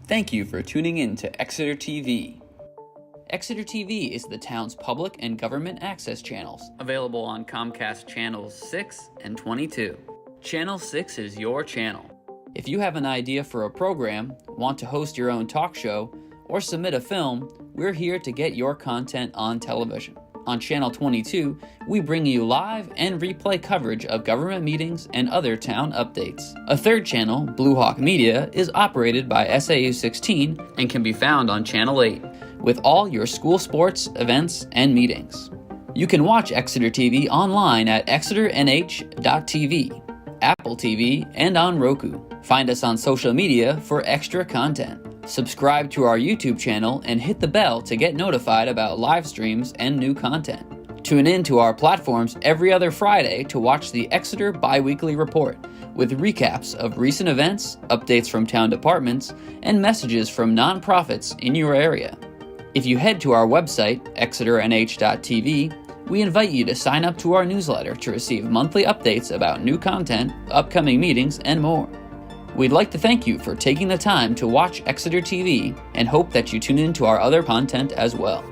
Thank you for tuning in to Exeter TV. Exeter TV is the town's public and government access channels, available on Comcast Channels 6 and 22. Channel 6 is your channel. If you have an idea for a program, want to host your own talk show, or submit a film, we're here to get your content on television. On Channel 22, we bring you live and replay coverage of government meetings and other town updates. A third channel, Blue Hawk Media, is operated by SAU 16 and can be found on Channel 8, with all your school sports, events, and meetings. You can watch Exeter TV online at exeternh.tv, Apple TV, and on Roku. Find us on social media for extra content. Subscribe to our YouTube channel and hit the bell to get notified about live streams and new content. Tune in to our platforms every other Friday to watch the Exeter Biweekly Report, with recaps of recent events, updates from town departments, and messages from nonprofits in your area. If you head to our website, exeternh.tv, we invite you to sign up to our newsletter to receive monthly updates about new content, upcoming meetings, and more. We'd like to thank you for taking the time to watch Exeter TV and hope that you tune in to our other content as well.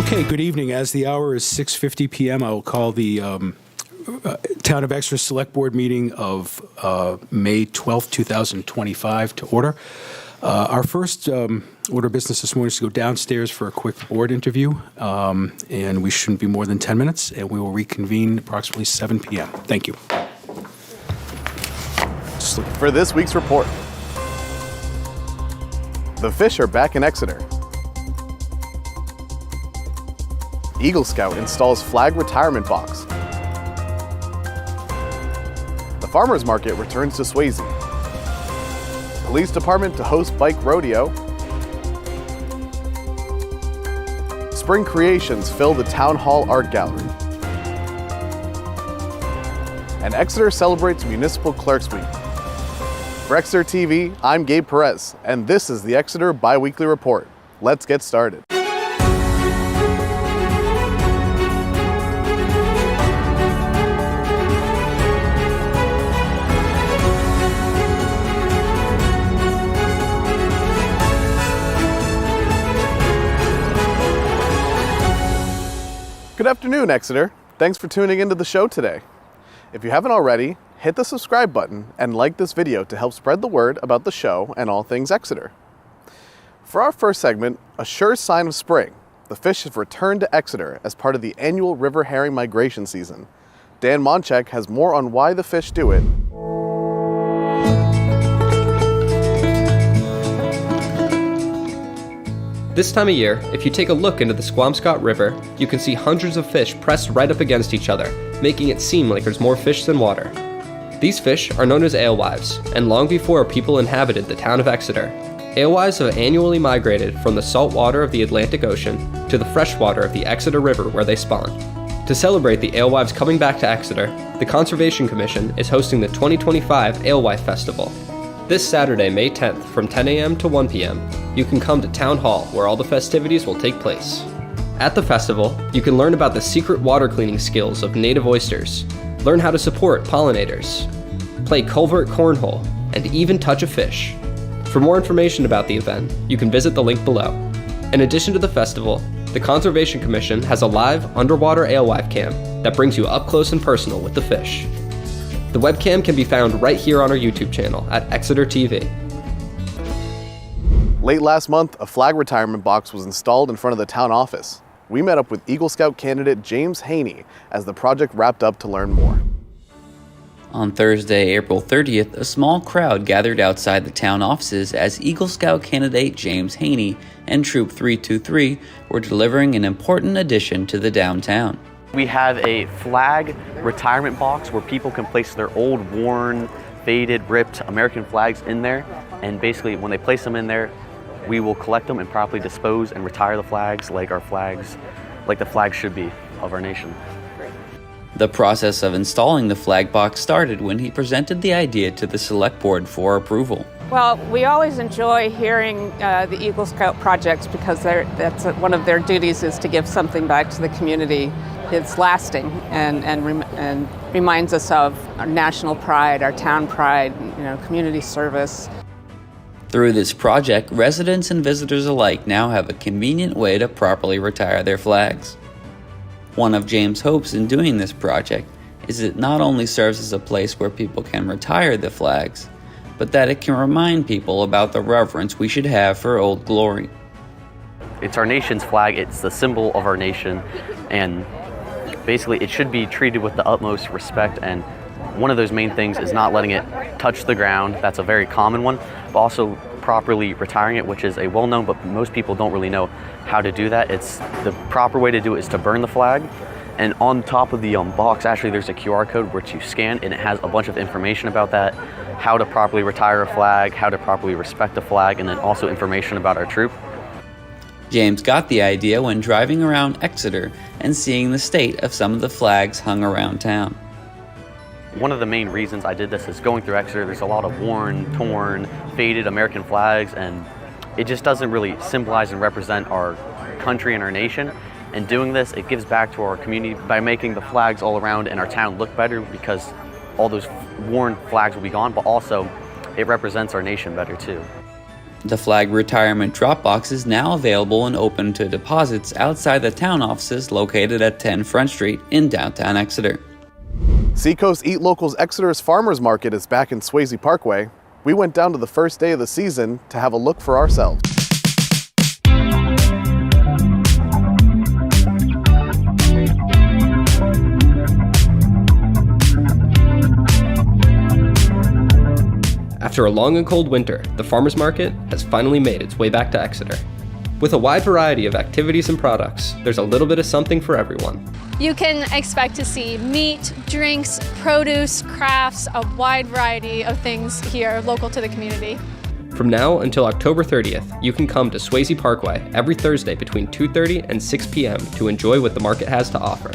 Okay, good evening. As the hour is 6:50 p.m., I will call the Town of Exeter Select Board meeting of May 12th, 2025 to order. Our first order of business this morning is to go downstairs for a quick board interview, and we shouldn't be more than 10 minutes, and we will reconvene approximately 7 p.m. Thank you. For this week's report, the fish are back in Exeter. Eagle Scout installs flag retirement box. The farmers market returns to Swayze. Police department to host bike rodeo. Spring creations fill the Town Hall Art Gallery. And Exeter celebrates Municipal Clerks Week. For Exeter TV, I'm Gabe Perez, and this is the Exeter Biweekly Report. Let's get started. Good afternoon, Exeter. Thanks for tuning into the show today. If you haven't already, hit the subscribe button and like this video to help spread the word about the show and all things Exeter. For our first segment, a sure sign of spring, the fish have returned to Exeter as part of the annual river herring migration season. Dan Monchek has more on why the fish do it. This time of year, if you take a look into the Squamscott River, you can see hundreds of fish pressed right up against each other, making it seem like there's more fish than water. These fish are known as alewives, and long before people inhabited the town of Exeter, alewives have annually migrated from the salt water of the Atlantic Ocean to the fresh water of the Exeter River where they spawn. To celebrate the alewives coming back to Exeter, the Conservation Commission is hosting the 2025 Alewife Festival. This Saturday, May 10th, from 10 a.m. to 1 p.m., you can come to Town Hall where all the festivities will take place. At the festival, you can learn about the secret water cleaning skills of native oysters, learn how to support pollinators, play culvert cornhole, and even touch a fish. For more information about the event, you can visit the link below. In addition to the festival, the Conservation Commission has a live underwater alewife cam that brings you up close and personal with the fish. The webcam can be found right here on our YouTube channel at Exeter TV. Late last month, a flag retirement box was installed in front of the town office. We met up with Eagle Scout candidate James Haney as the project wrapped up to learn more. On Thursday, April 30th, a small crowd gathered outside the town offices as Eagle Scout candidate James Haney and Troop 323 were delivering an important addition to the downtown. We have a flag retirement box where people can place their old, worn, faded, ripped American flags in there. And basically, when they place them in there, we will collect them and properly dispose and retire the flags like the flag should be of our nation. The process of installing the flag box started when he presented the idea to the select board for approval. Well, we always enjoy hearing the Eagle Scout projects because that's one of their duties is to give something back to the community. It's lasting and reminds us of our national pride, our town pride, community service. Through this project, residents and visitors alike now have a convenient way to properly retire their flags. One of James' hopes in doing this project is it not only serves as a place where people can retire the flags, but that it can remind people about the reverence we should have for Old Glory. It's our nation's flag, it's the symbol of our nation, and basically it should be treated with the utmost respect, and one of those main things is not letting it touch the ground. That's a very common one, but also properly retiring it, which is a well-known, but most people don't really know how to do that. It's the proper way to do it is to burn the flag, and on top of the box, actually there's a QR code which you scan, and it has a bunch of information about that, how to properly retire a flag, how to properly respect a flag, and then also information about our troop. James got the idea when driving around Exeter and seeing the state of some of the flags hung around town. One of the main reasons I did this is going through Exeter, there's a lot of worn, torn, faded American flags, and it just doesn't really symbolize and represent our country and our nation. And doing this, it gives back to our community by making the flags all around in our town look better, because all those worn flags will be gone, but also it represents our nation better too. The flag retirement drop box is now available and open to deposits outside the town offices located at 10 Front Street in downtown Exeter. Seacoast Eat Local's Exeter's Farmers Market is back in Swayze Parkway. We went down to the first day of the season to have a look for ourselves. After a long and cold winter, the farmers market has finally made its way back to Exeter. With a wide variety of activities and products, there's a little bit of something for everyone. You can expect to see meat, drinks, produce, crafts, a wide variety of things here local to the community. From now until October 30th, you can come to Swayze Parkway every Thursday between 2:30 and 6 p.m. to enjoy what the market has to offer.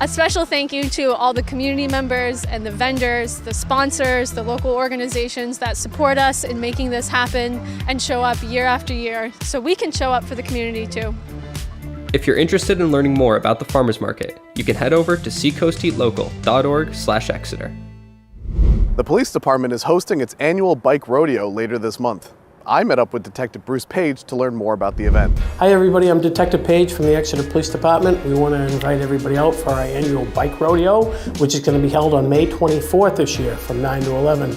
A special thank you to all the community members and the vendors, the sponsors, the local organizations that support us in making this happen and show up year after year so we can show up for the community too. If you're interested in learning more about the farmers market, you can head over to seacoasteatlocal.org/Exeter. The police department is hosting its annual bike rodeo later this month. I met up with Detective Bruce Page to learn more about the event. Hi everybody, I'm Detective Page from the Exeter Police Department. We want to invite everybody out for our annual bike rodeo, which is going to be held on May 24th this year from 9 to 11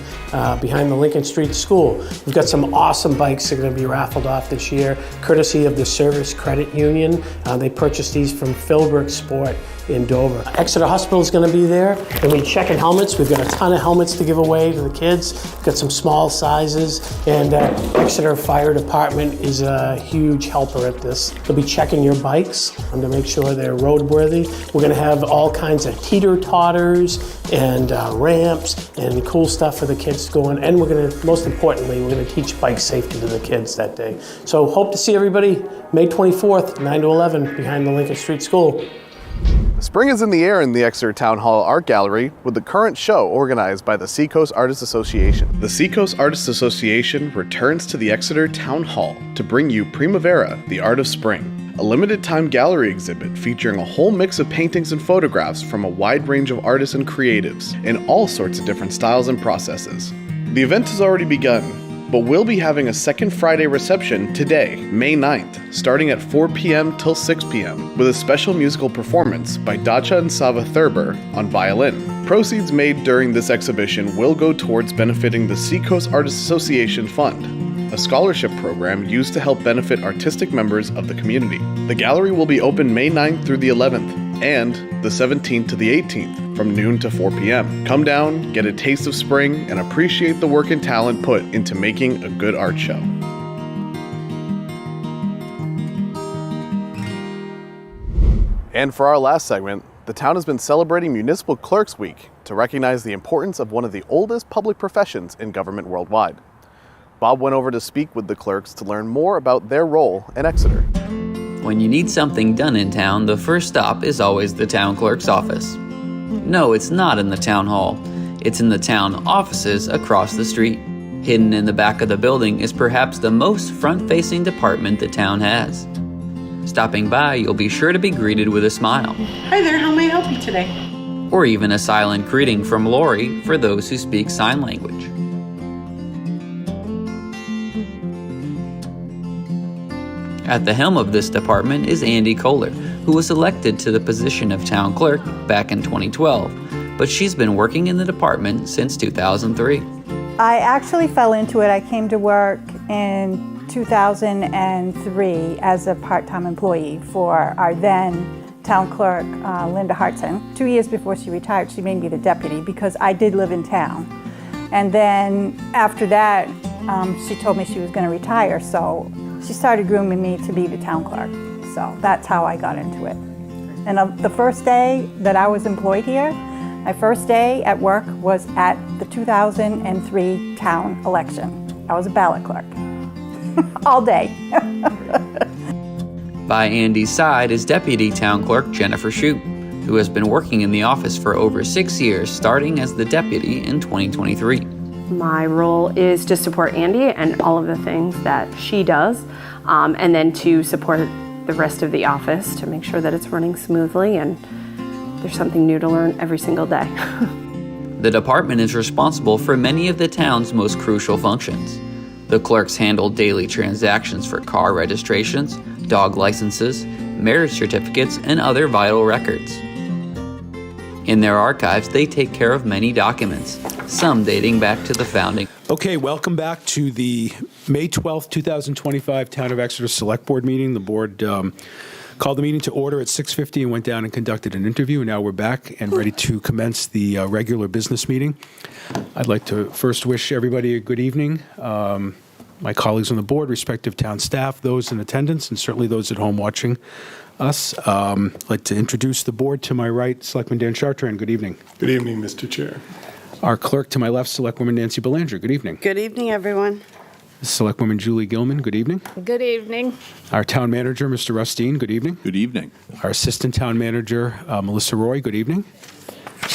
behind the Lincoln Street School. We've got some awesome bikes that are going to be raffled off this year, courtesy of the Service Credit Union. They purchased these from Philbrook Sport in Dover. Exeter Hospital is going to be there. And we checking helmets. We've got a ton of helmets to give away to the kids. We've got some small sizes. And Exeter Fire Department is a huge helper at this. They'll be checking your bikes to make sure they're roadworthy. We're going to have all kinds of teeter-totters and ramps and cool stuff for the kids to go on. And we're going to, most importantly, we're going to teach bike safety to the kids that day. So hope to see everybody May 24th, 9 to 11 behind the Lincoln Street School. Spring is in the air in the Exeter Town Hall Art Gallery with the current show organized by the Seacoast Artists Association. The Seacoast Artists Association returns to the Exeter Town Hall to bring you Primavera, the Art of Spring, a limited-time gallery exhibit featuring a whole mix of paintings and photographs from a wide range of artists and creatives in all sorts of different styles and processes. The event has already begun, but we'll be having a second Friday reception today, May 9th, starting at 4 p.m. till 6 p.m. with a special musical performance by Dacha and Sava Thurber on violin. Proceeds made during this exhibition will go towards benefiting the Seacoast Artists Association Fund, a scholarship program used to help benefit artistic members of the community. The gallery will be open May 9th through the 11th and the 17th to the 18th from noon to 4 p.m. Come down, get a taste of spring, and appreciate the work and talent put into making a good art show. And for our last segment, the town has been celebrating Municipal Clerks Week to recognize the importance of one of the oldest public professions in government worldwide. Bob went over to speak with the clerks to learn more about their role in Exeter. When you need something done in town, the first stop is always the town clerk's office. No, it's not in the town hall. It's in the town offices across the street. Hidden in the back of the building is perhaps the most front-facing department the town has. Stopping by, you'll be sure to be greeted with a smile. Hi there, how may I help you today? Or even a silent greeting from Lori for those who speak sign language. At the helm of this department is Andy Kohler, who was elected to the position of town clerk back in 2012, but she's been working in the department since 2003. I actually fell into it. I came to work in 2003 as a part-time employee for our then town clerk, Linda Hartson. 2 years before she retired, she made me the deputy because I did live in town. And then after that, she told me she was going to retire, so she started grooming me to be the town clerk. So that's how I got into it. And the first day that I was employed here, my first day at work was at the 2003 town election. I was a ballot clerk, all day. By Andy's side is Deputy Town Clerk Jennifer Shoup, who has been working in the office for over 6 years, starting as the deputy in 2023. My role is to support Andy and all of the things that she does, and then to support the rest of the office to make sure that it's running smoothly and there's something new to learn every single day. The department is responsible for many of the town's most crucial functions. The clerks handle daily transactions for car registrations, dog licenses, marriage certificates, and other vital records. In their archives, they take care of many documents, some dating back to the founding. Okay, welcome back to the May 12th, 2025 Town of Exeter Select Board meeting. The board called the meeting to order at 6:50 and went down and conducted an interview, and now we're back and ready to commence the regular business meeting. I'd like to first wish everybody a good evening. My colleagues on the board, respective town staff, those in attendance, and certainly those at home watching us. I'd like to introduce the board. To my right, Selectman Dan Chartrand. Good evening. Good evening, Mr. Chair. Our clerk to my left, Selectwoman Nancy Belanger. Good evening. Good evening, everyone. Selectwoman Julie Gilman. Good evening. Good evening. Our town manager, Mr. Rustine. Good evening. Good evening. Our assistant town manager, Melissa Roy. Good evening.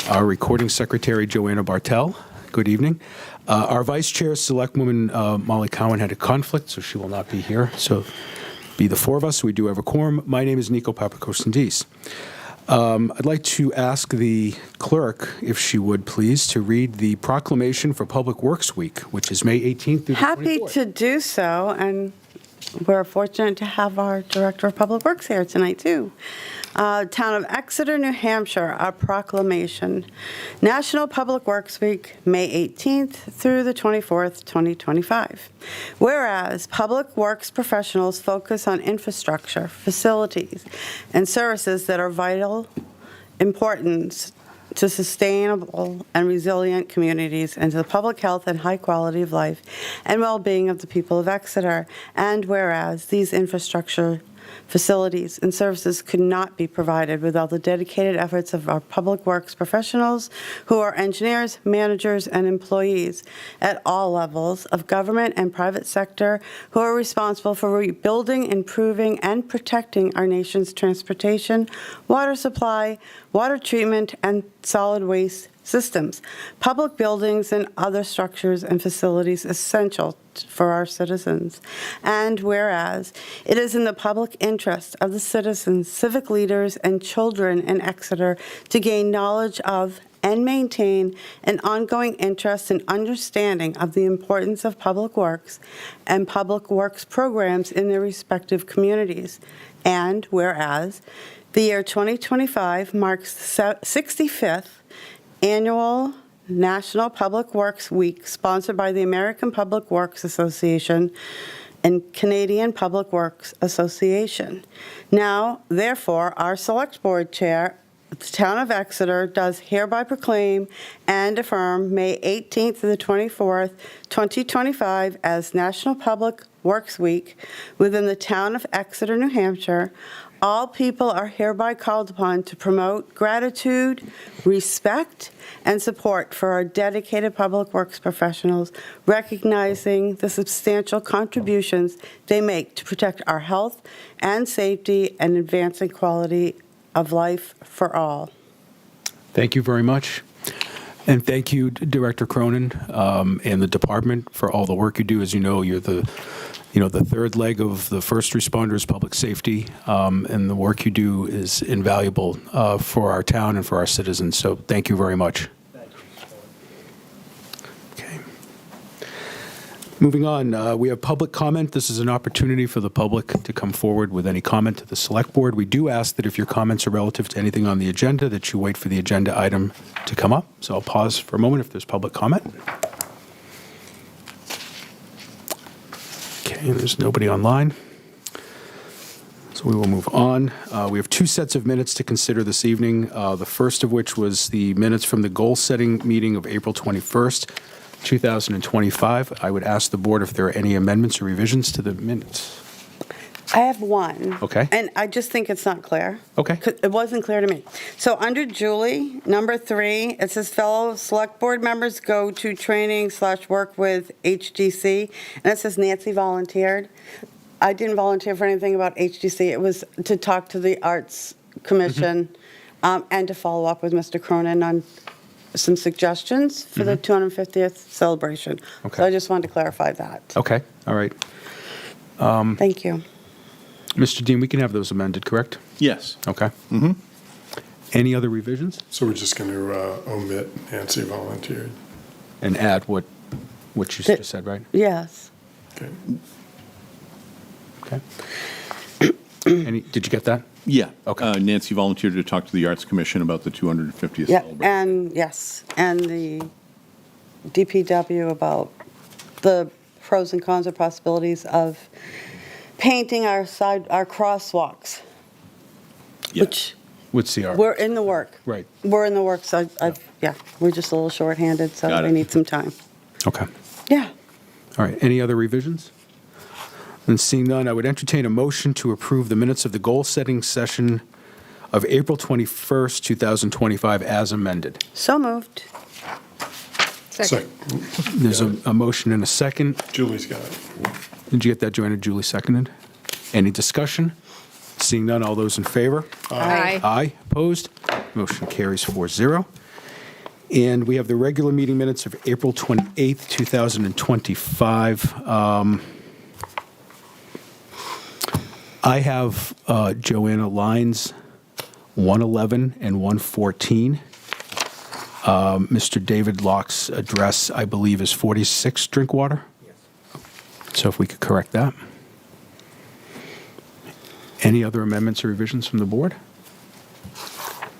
Our recording secretary, Joanna Bartel. Good evening. Our vice chair, Selectwoman Molly Cowan, had a conflict, so she will not be here. So be the four of us. We do have a quorum. My name is Nico Papakosendis. I'd like to ask the clerk, if she would please, to read the proclamation for Public Works Week, which is May 18th through the 24th. Happy to do so, and we're fortunate to have our Director of Public Works here tonight, too. Town of Exeter, New Hampshire, a proclamation. National Public Works Week, May 18th through the 24th, 2025. Whereas public works professionals focus on infrastructure, facilities, and services that are vital importance to sustainable and resilient communities and to the public health and high quality of life and well-being of the people of Exeter. And whereas these infrastructure facilities and services could not be provided without the dedicated efforts of our public works professionals, who are engineers, managers, and employees at all levels of government and private sector, who are responsible for rebuilding, improving, and protecting our nation's transportation, water supply, water treatment, and solid waste systems, public buildings, and other structures and facilities essential for our citizens. And whereas it is in the public interest of the citizens, civic leaders, and children in Exeter to gain knowledge of and maintain an ongoing interest and understanding of the importance of public works and public works programs in their respective communities. And whereas the year 2025 marks the 65th Annual National Public Works Week, sponsored by the American Public Works Association and Canadian Public Works Association. Now, therefore, our Select Board Chair, the Town of Exeter, does hereby proclaim and affirm May 18th to the 24th, 2025 as National Public Works Week within the Town of Exeter, New Hampshire. All people are hereby called upon to promote gratitude, respect, and support for our dedicated public works professionals, recognizing the substantial contributions they make to protect our health and safety and advancing quality of life for all. Thank you very much. And thank you, Director Cronin, and the department for all the work you do. As you know, you're the third leg of the first responders, public safety, and the work you do is invaluable for our town and for our citizens. So thank you very much. Okay. Moving on, we have public comment. This is an opportunity for the public to come forward with any comment to the Select Board. We do ask that if your comments are relative to anything on the agenda, that you wait for the agenda item to come up. So I'll pause for a moment if there's public comment. Okay, there's nobody online. So we will move on. We have two sets of minutes to consider this evening, the first of which was the minutes from the goal-setting meeting of April 21st, 2025. I would ask the board if there are any amendments or revisions to the minutes. I have one. Okay. And I just think it's not clear. Okay. 'Cause it wasn't clear to me. So under Julie, number 3, it says fellow select board members go to training/work with HGC. And it says Nancy volunteered. I didn't volunteer for anything about HGC. It was to talk to the Arts Commission and to follow up with Mr. Cronin on some suggestions for the 250th celebration. Okay. So I just wanted to clarify that. Okay, all right. Thank you. Mr. Dean, we can have those amended, correct? Yes. Okay. Any other revisions? So we're just going to omit Nancy volunteered. And add what you just said, right? Yes. Okay. Did you get that? Yeah. Okay. Nancy volunteered to talk to the Arts Commission about the 250th Yeah, celebration. and yes, and the DPW about the pros and cons or possibilities of painting our crosswalks, Yeah. which With CR. we're in the work. Right. We're in the works. Yeah, we're just a little short-handed, so Got we it. need some time. Okay. Yeah. All right. Any other revisions? And seeing none, I would entertain a motion to approve the minutes of the goal-setting session of April 21st, 2025, as amended. So moved. Second. There's a motion and a second. Julie's got it. Did you get that, Joanna? Julie seconded. Any discussion? Seeing none, all those in favor? Aye. Aye. Opposed? Motion carries 4-0. And we have the regular meeting minutes of April 28th, 2025. I have, Joanna, lines 111 and 114. Mr. David Locke's address, I believe, is 46 Drinkwater. Yes. So if we could correct that. Any other amendments or revisions from the board?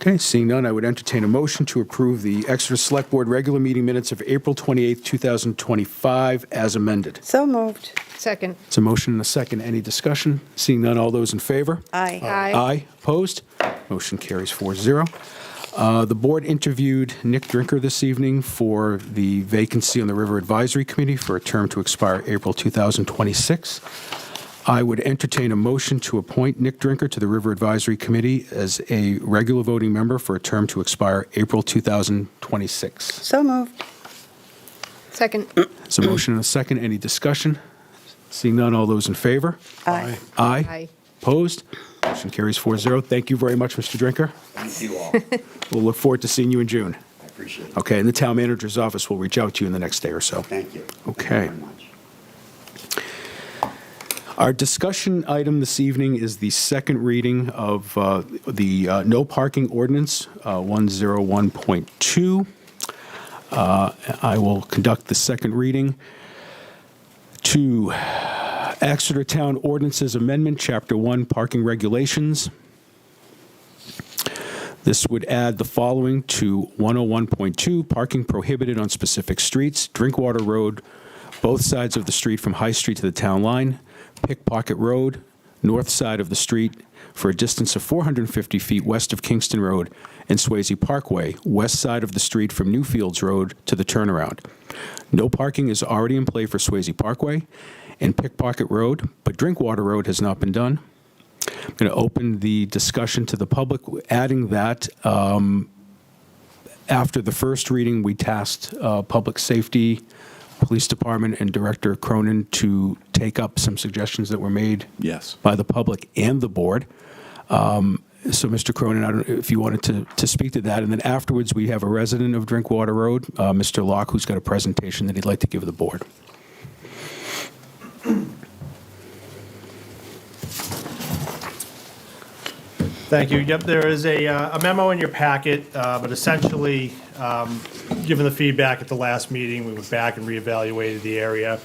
Okay, seeing none, I would entertain a motion to approve the Exeter Select Board regular meeting minutes of April 28th, 2025, as amended. So moved. Second. It's a motion and a second. Any discussion? Seeing none, all those in favor? Aye. Aye. Aye. Opposed? Motion carries 4-0. The board interviewed Nick Drinker this evening for the vacancy on the River Advisory Committee for a term to expire April 2026. I would entertain a motion to appoint Nick Drinker to the River Advisory Committee as a regular voting member for a term to expire April 2026. So moved. Second. It's a motion and a second. Any discussion? Seeing none, all those in favor? Aye. Aye. Aye. Opposed? Motion carries 4-0. Thank you very much, Mr. Drinker. Thank you all. We'll look forward to seeing you in June. I appreciate it. Okay, and the town manager's office will reach out to you in the next day or so. Thank you. Okay. Thank you very much. Our discussion item this evening is the second reading of the no parking ordinance, 101.2. I will conduct the second reading to Exeter Town Ordinances Amendment, Chapter 1, Parking Regulations. This would add the following to 101.2, parking prohibited on specific streets, Drinkwater Road, both sides of the street from High Street to the town line, Pickpocket Road, north side of the street for a distance of 450 feet west of Kingston Road, and Swayze Parkway, west side of the street from Newfields Road to the turnaround. No parking is already in play for Swayze Parkway and Pickpocket Road, but Drinkwater Road has not been done. I'm going to open the discussion to the public, adding that after the first reading, we tasked Public Safety, Police Department, and Director Cronin to take up some suggestions that were made by the public and the board. So, Mr. Cronin, I don't know if you wanted to speak to that. And then afterwards, we have a resident of Drinkwater Road, Mr. Locke, who's got a presentation that he'd like to give the board. Thank you. Yep, there is a memo in your packet, but essentially, given the feedback at the last meeting, we went back and reevaluated the area.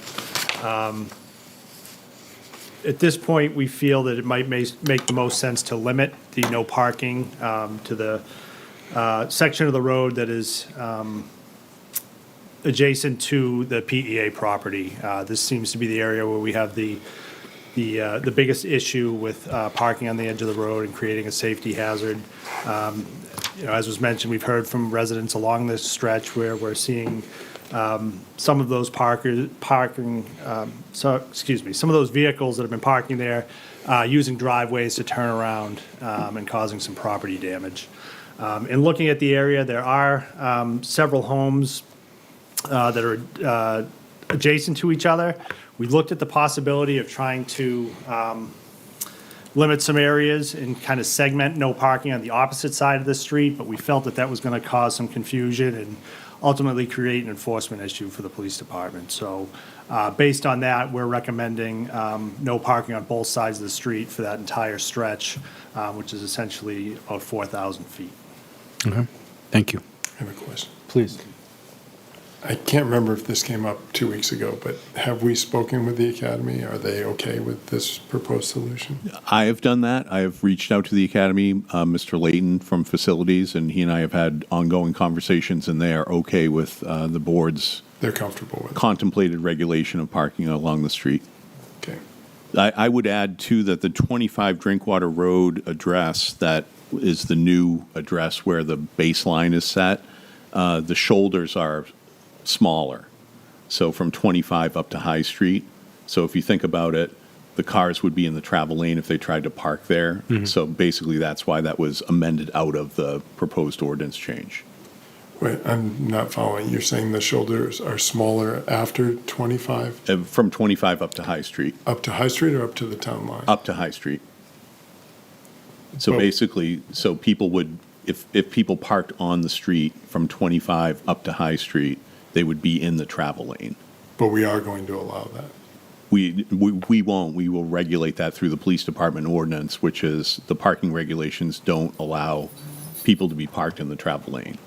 At this point, we feel that it might make the most sense to limit the no parking to the section of the road that is adjacent to the PEA property. This seems to be the area where we have the biggest issue with parking on the edge of the road and creating a safety hazard. As was mentioned, we've heard from residents along this stretch where we're seeing some of those some of those vehicles that have been parking there using driveways to turn around and causing some property damage. In looking at the area, there are several homes that are adjacent to each other. We looked at the possibility of trying to limit some areas and kind of segment no parking on the opposite side of the street, but we felt that that was going to cause some confusion and ultimately create an enforcement issue for the police department. So based on that, we're recommending no parking on both sides of the street for that entire stretch, which is essentially about 4,000 feet. Okay. Thank you. I have a question. Please. I can't remember if this came up 2 weeks ago, but have we spoken with the Academy? Are they okay with this proposed solution? I have done that. I have reached out to the Academy, Mr. Layton from Facilities, and he and I have had ongoing conversations, and they are okay with the board's They're comfortable with it. contemplated regulation of parking along the street. Okay. I would add, too, that the 25 Drinkwater Road address, that is the new address where the baseline is set, the shoulders are smaller. So from 25 up to High Street. So if you think about it, the cars would be in the travel lane if they tried to park there. So basically, that's why that was amended out of the proposed ordinance change. Wait, I'm not following. You're saying the shoulders are smaller after 25? From 25 up to High Street. Up to High Street or up to the town line? Up to High Street. So But- basically, so people would, if people parked on the street from 25 up to High Street, they would be in the travel lane. But we are going to allow that. We won't. We will regulate that through the police department ordinance, which is the parking regulations don't allow people to be parked in the travel lane.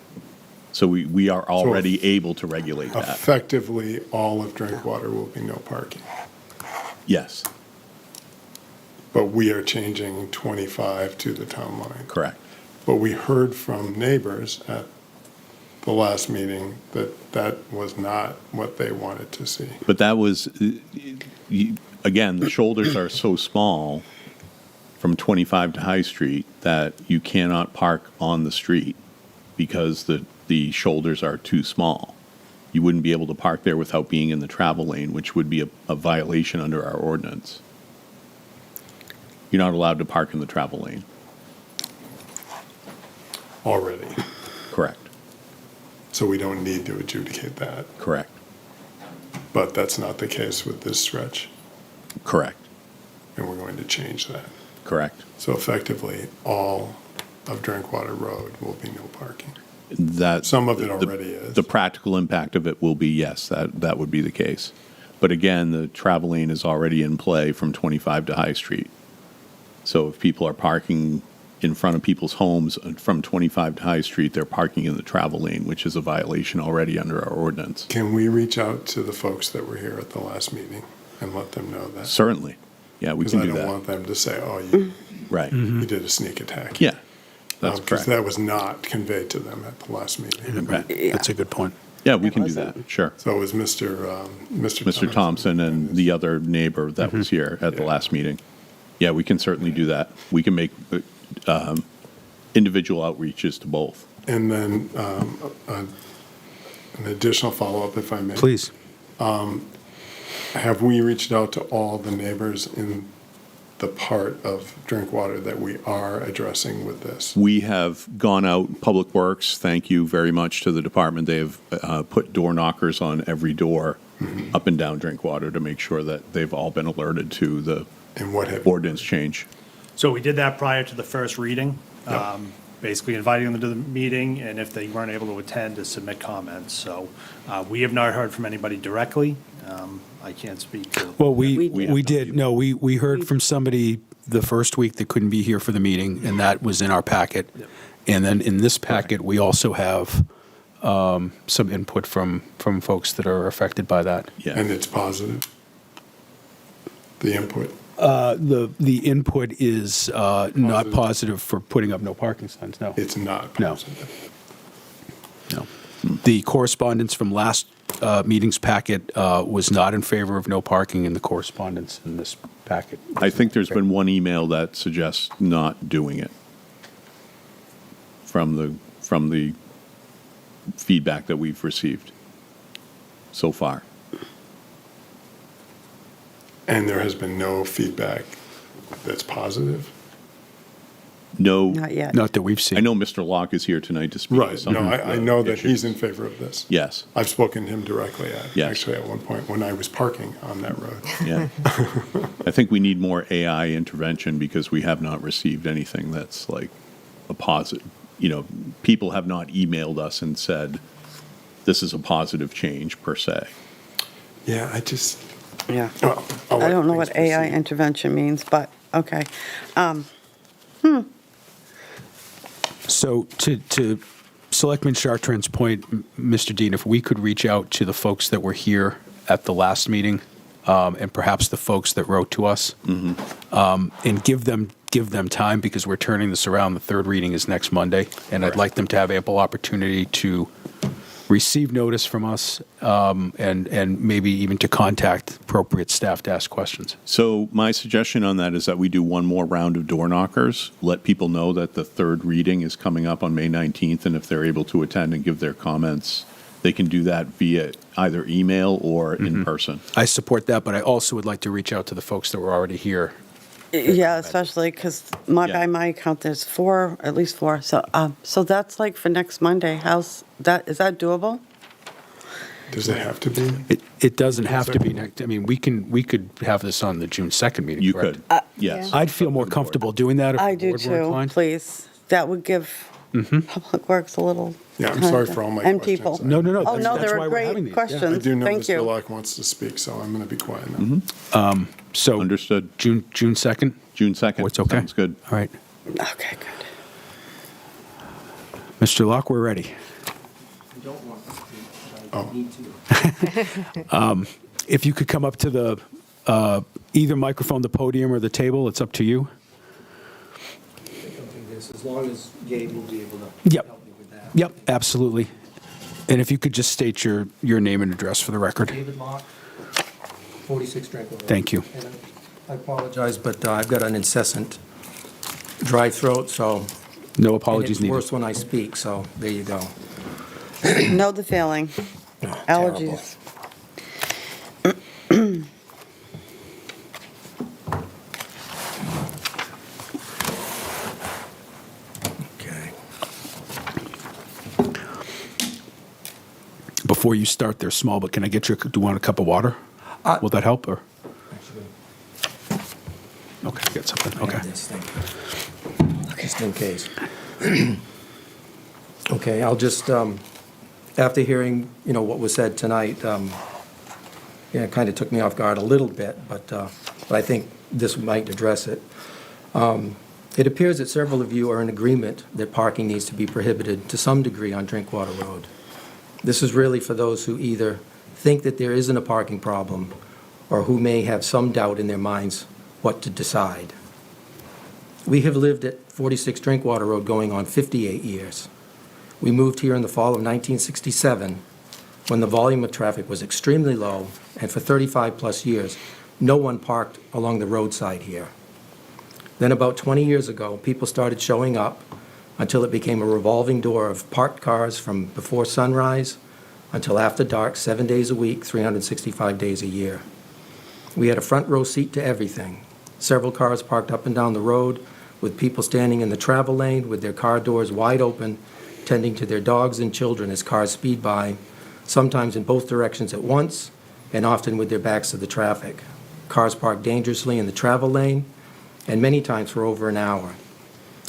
So we are already able to regulate that. Effectively, all of Drinkwater will be no parking. Yes, But we are changing 25 to the town line. correct. But we heard from neighbors at the last meeting that that was not what they wanted to see. But that was, again, the shoulders are so small from 25 to High Street that you cannot park on the street because the shoulders are too small. You wouldn't be able to park there without being in the travel lane, which would be a violation under our ordinance. You're not allowed to park in the travel lane. Already. Correct. So we don't need to adjudicate that. Correct. But that's not the case with this stretch. Correct. And we're going to change that. Correct. So effectively, all of Drinkwater Road will be no parking. That Some of it already is. The practical impact of it will be, yes, that would be the case. But again, the travel lane is already in play from 25 to High Street. So if people are parking in front of people's homes from 25 to High Street, they're parking in the travel lane, which is a violation already under our ordinance. Can we reach out to the folks that were here at the last meeting and let them know that? Certainly. Yeah, we can do Because I that. don't want them to say, oh, you Right. you did a sneak attack. Yeah, that's Because correct. that was not conveyed to them at the last meeting. That's a good point. Yeah, we can do that, sure. So it was Mr. Thompson and the other neighbor that was here at the last meeting. Yeah, we can certainly do that. We can make individual outreaches to both. And then an additional follow-up, if I may. Please. Have we reached out to all the neighbors in the part of Drinkwater that we are addressing with this? We have gone out, Public Works, thank you very much to the department. They have put door knockers on every door up and down Drinkwater to make sure that they've all been alerted to the And what have ordinance change. So we did that prior to the first reading, Yep. basically inviting them to the meeting, and if they weren't able to attend, to submit comments. So we have not heard from anybody directly. I can't speak to. Well, we have did. No, we heard from somebody the first week that couldn't be here for the meeting, and that was in our packet. Yep. And then in this packet, we also have some input from folks that are affected by that. Yeah. And it's positive? The input? The input is not positive for putting up no parking signs, no. It's not No. positive. No. The correspondence from last meeting's packet was not in favor of no parking in the correspondence in this packet. I think there's been one email that suggests not doing it from the feedback that we've received so far. And there has been no feedback that's positive? No. Not yet. Not that we've seen. I know Mr. Locke is here tonight to speak to Right, some no, of I the know that issues. he's in favor of this. Yes, I've spoken to him directly, Yes. actually, at one point, when I was parking on that road. yeah. I think we need more AI intervention because we have not received anything that's like a positive. People have not emailed us and said, this is a positive change per se. Yeah, I just, Yeah. well, I'll I let don't know things what AI proceed. intervention means, but, okay. So to Selectman Chartrand's point, Mr. Dean, if we could reach out to the folks that were here at the last meeting, and perhaps the folks that wrote to us, and give them time, because we're turning this around. The third reading is next Monday, and I'd like them to have ample opportunity to receive notice from us, and maybe even to contact appropriate staff to ask questions. So my suggestion on that is that we do one more round of door knockers, let people know that the third reading is coming up on May 19th, and if they're able to attend and give their comments, they can do that via either email or in person. I support that, but I also would like to reach out to the folks that were already here. Yeah, especially because by my account, there's at least four. So that's like for next Monday. Is that doable? Does it have to be? It doesn't have to be next. I mean, we could have this on the June 2nd meeting. You correct? could, yes. I'd feel more comfortable doing that if I the do board were too, inclined. please. That would give Public Works a little. Yeah, I'm sorry for all my and questions. people. No. Oh, no, that's they why were we're having great these. questions. I do know Thank Mr. you. Locke wants to speak, so I'm going to be quiet now. So Understood. June 2nd? June 2nd. Oh, it's okay. Sounds good. All right. Okay, good. Mr. Locke, we're ready. If you could come up to the either microphone, the podium, or the table, it's up to you. As long as Gabe will be able to Yep. help me with that. Yep, absolutely. And if you could just state your name and address for the record. David Locke, 46 Drinkwater Road. Thank you. And I apologize, but I've got an incessant dry throat, so. No apologies It's needed. worse when I speak, so there you go. Know the feeling. Allergies. Okay. Before you start, they're small, but can I get do you want a cup of water? Will that help, or? Okay, get something, okay. Yes, thank you. Just in case. Okay, I'll just, after hearing, what was said tonight, it kind of took me off guard a little bit, but I think this might address it. It appears that several of you are in agreement that parking needs to be prohibited to some degree on Drinkwater Road. This is really for those who either think that there isn't a parking problem or who may have some doubt in their minds what to decide. We have lived at 46 Drinkwater Road going on 58 years. We moved here in the fall of 1967 when the volume of traffic was extremely low, and for 35-plus years, no one parked along the roadside here. Then about 20 years ago, people started showing up until it became a revolving door of parked cars from before sunrise until after dark, 7 days a week, 365 days a year. We had a front row seat to everything. Several cars parked up and down the road, with people standing in the travel lane with their car doors wide open, tending to their dogs and children as cars speed by, sometimes in both directions at once, and often with their backs to the traffic. Cars parked dangerously in the travel lane, and many times for over an hour,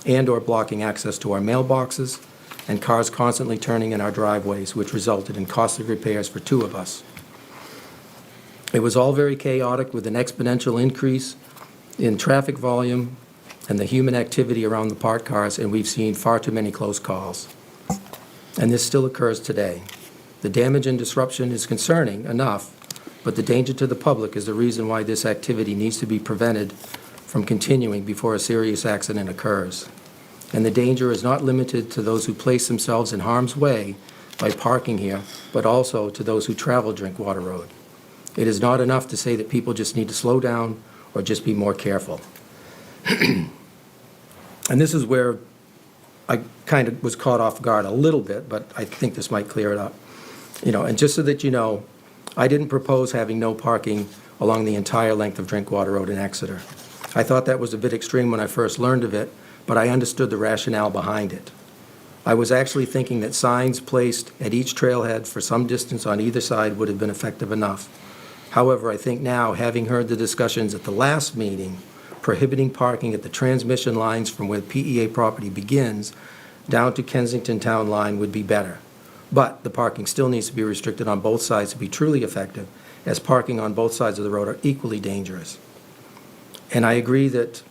and/or blocking access to our mailboxes, and cars constantly turning in our driveways, which resulted in costly repairs for two of us. It was all very chaotic, with an exponential increase in traffic volume and the human activity around the parked cars, and we've seen far too many close calls. And this still occurs today. The damage and disruption is concerning enough, but the danger to the public is the reason why this activity needs to be prevented from continuing before a serious accident occurs. And the danger is not limited to those who place themselves in harm's way by parking here, but also to those who travel Drinkwater Road. It is not enough to say that people just need to slow down or just be more careful. And this is where I kind of was caught off guard a little bit, but I think this might clear it up. And just so that you know, I didn't propose having no parking along the entire length of Drinkwater Road in Exeter. I thought that was a bit extreme when I first learned of it, but I understood the rationale behind it. I was actually thinking that signs placed at each trailhead for some distance on either side would have been effective enough. However, I think now, having heard the discussions at the last meeting, prohibiting parking at the transmission lines from where PEA property begins down to Kensington Town Line would be better. But the parking still needs to be restricted on both sides to be truly effective, as parking on both sides of the road are equally dangerous. And I agree that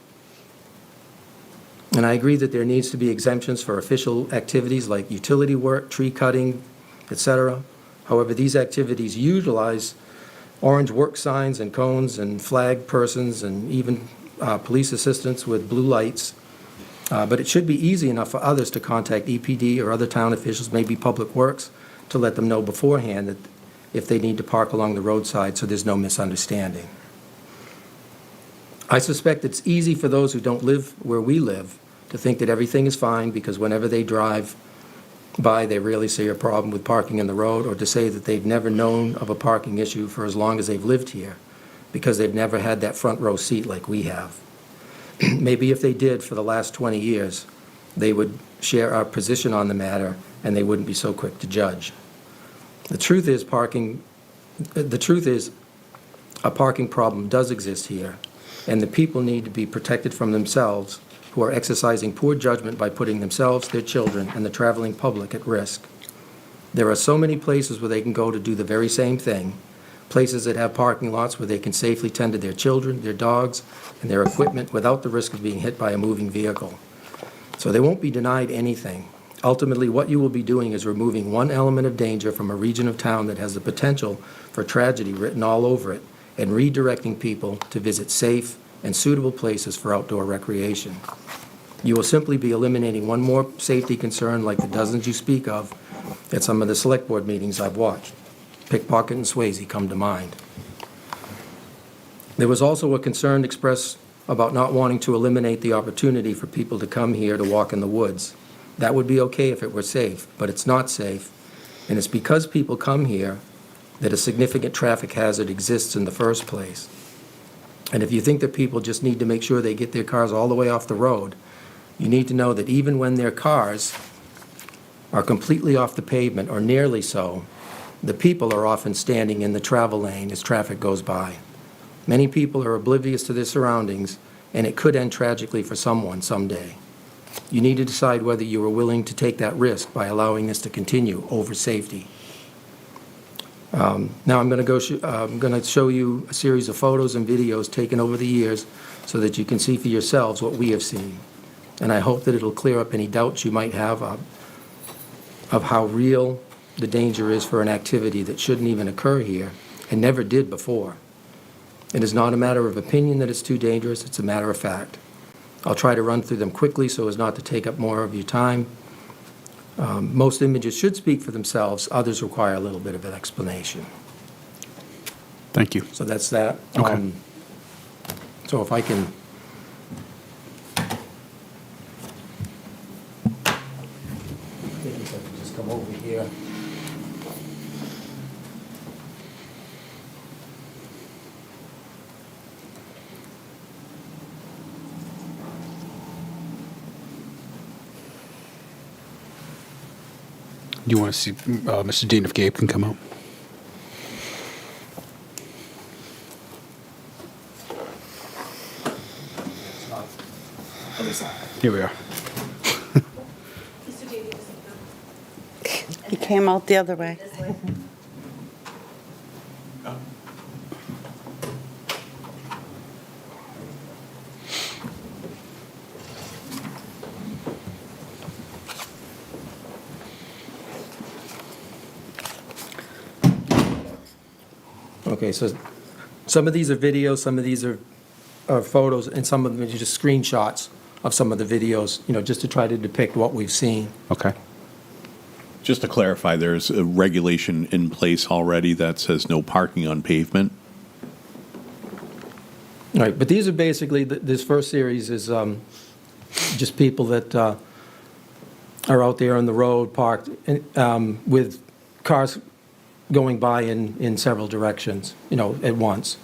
And I agree that there needs to be exemptions for official activities like utility work, tree cutting, etc. However, these activities utilize orange work signs and cones and flag persons and even police assistants with blue lights. But it should be easy enough for others to contact EPD or other town officials, maybe Public Works, to let them know beforehand that if they need to park along the roadside so there's no misunderstanding. I suspect it's easy for those who don't live where we live to think that everything is fine because whenever they drive by, they rarely see a problem with parking in the road, or to say that they've never known of a parking issue for as long as they've lived here because they've never had that front row seat like we have. Maybe if they did for the last 20 years, they would share our position on the matter and they wouldn't be so quick to judge. The truth is a parking problem does exist here, and the people need to be protected from themselves who are exercising poor judgment by putting themselves, their children, and the traveling public at risk. There are so many places where they can go to do the very same thing, places that have parking lots where they can safely tend to their children, their dogs, and their equipment without the risk of being hit by a moving vehicle. So they won't be denied anything. Ultimately, what you will be doing is removing one element of danger from a region of town that has the potential for tragedy written all over it, and redirecting people to visit safe and suitable places for outdoor recreation. You will simply be eliminating one more safety concern like the dozens you speak of at some of the select board meetings I've watched. Pickpocket and Swayze come to mind. There was also a concern expressed about not wanting to eliminate the opportunity for people to come here to walk in the woods. That would be okay if it were safe, but it's not safe, and it's because people come here that a significant traffic hazard exists in the first place. And if you think that people just need to make sure they get their cars all the way off the road, you need to know that even when their cars are completely off the pavement, or nearly so, the people are often standing in the travel lane as traffic goes by. Many people are oblivious to their surroundings, and it could end tragically for someone someday. You need to decide whether you are willing to take that risk by allowing this to continue over safety. Now I'm going to show you a series of photos and videos taken over the years so that you can see for yourselves what we have seen. And I hope that it'll clear up any doubts you might have of how real the danger is for an activity that shouldn't even occur here and never did before. It is not a matter of opinion that it's too dangerous, it's a matter of fact. I'll try to run through them quickly so as not to take up more of your time. Most images should speak for themselves, others require a little bit of an explanation. Thank you. So that's that. Okay. So if I can... just come over here. Do you want to see Mr. Dean if Gabe can come out? Here we are. He came out the other way. Okay, so some of these are videos, some of these are photos, and some of them are just screenshots of some of the videos, just to try to depict what we've seen. Okay. Just to clarify, there's a regulation in place already that says no parking on pavement. Right, but these are basically, this first series is just people that are out there on the road parked with cars going by in several directions, at once.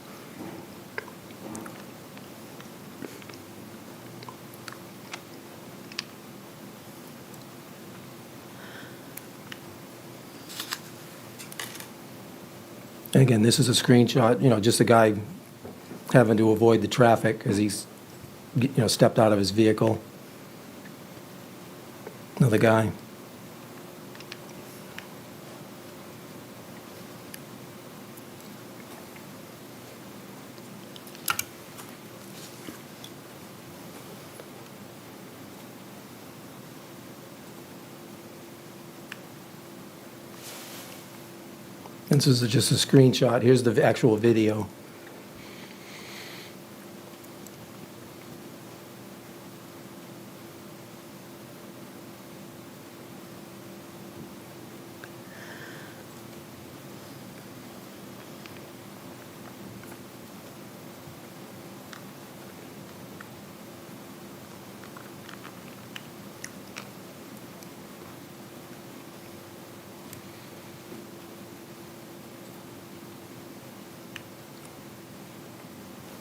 And again, this is a screenshot, just a guy having to avoid the traffic as he's, stepped out of his vehicle. Another guy. And this is just a screenshot. Here's the actual video.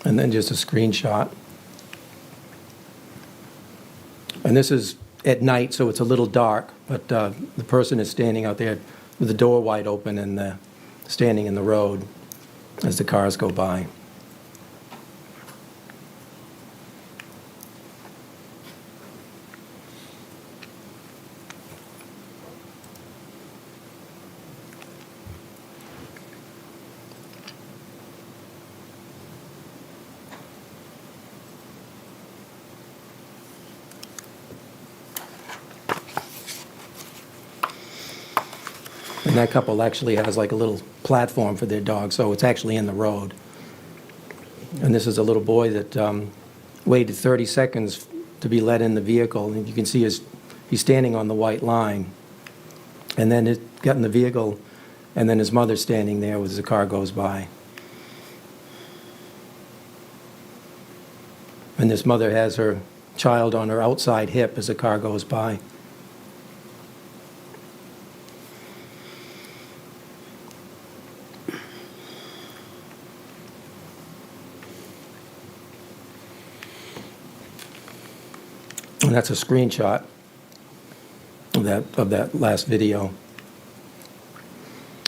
And then just a screenshot. And this is at night, so it's a little dark, but the person is standing out there with the door wide open and standing in the road as the cars go by. And that couple actually has like a little platform for their dog, so it's actually in the road. And this is a little boy that waited 30 seconds to be let in the vehicle. And you can see he's standing on the white line. And then it got in the vehicle, and then his mother's standing there as the car goes by. And this mother has her child on her outside hip as the car goes by. And that's a screenshot of that last video.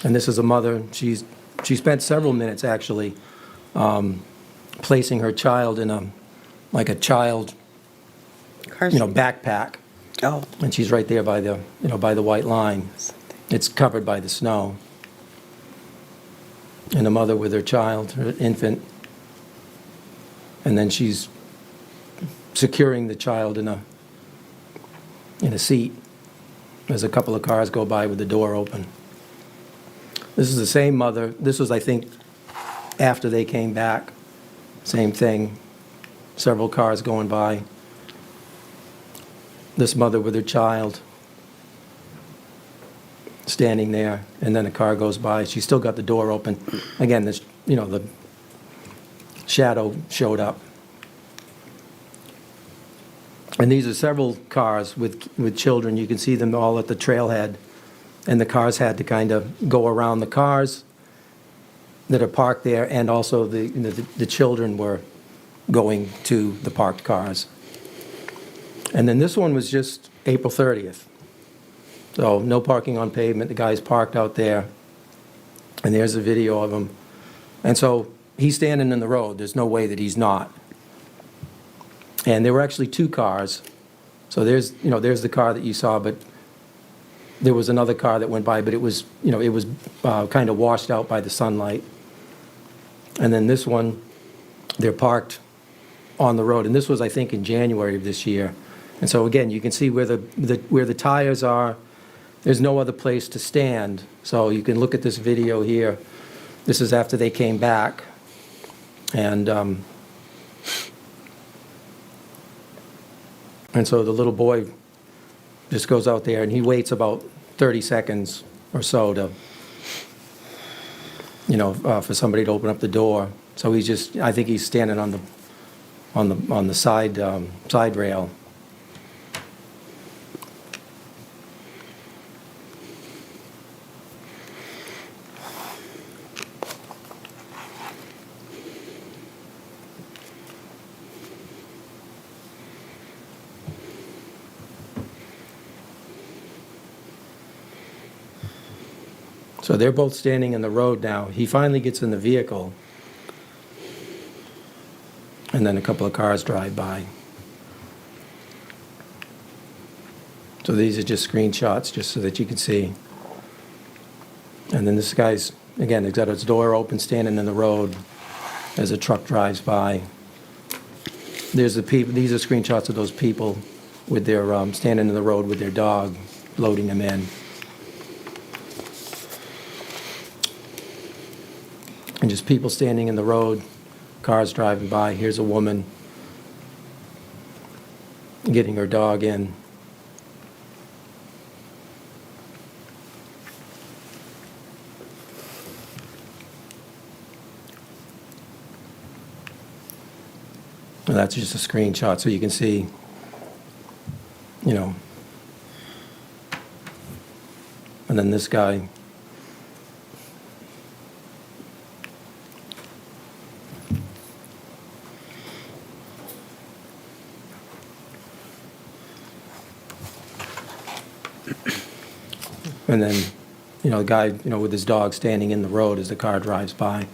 And this is a mother. She spent several minutes actually placing her child in a child backpack. Oh. And she's right there by the white line. It's covered by the snow. And a mother with her child, her infant, and then she's securing the child in a seat as a couple of cars go by with the door open. This is the same mother. This was, I think, after they came back. Same thing. Several cars going by. This mother with her child standing there, and then a car goes by. She's still got the door open. Again, the shadow showed up. And these are several cars with children. You can see them all at the trailhead. And the cars had to kind of go around the cars that are parked there, and also the children were going to the parked cars. And then this one was just April 30th. So no parking on pavement. The guy's parked out there. And there's a video of him. And so he's standing in the road. There's no way that he's not. And there were actually two cars. So there's the car that you saw, but there was another car that went by, but it was kind of washed out by the sunlight. And then this one, they're parked on the road. And this was, I think, in January of this year. And so again, you can see where the tires are. There's no other place to stand. So you can look at this video here. This is after they came back. And so the little boy just goes out there and he waits about 30 seconds or so for somebody to open up the door. So I think he's standing on the side rail. So they're both standing in the road now. He finally gets in the vehicle, and then a couple of cars drive by. So these are just screenshots, just so that you can see. And then this guy's, again, he's got his door open, standing in the road as a truck drives by. There's the people. These are screenshots of those people with their standing in the road with their dog, loading them in. and just people standing in the road, cars driving by. Here's a woman getting her dog in. And that's just a screenshot, so you can see, you know. And then this guy. And then, you know, the guy, you know, with his dog standing in the road as the car drives by.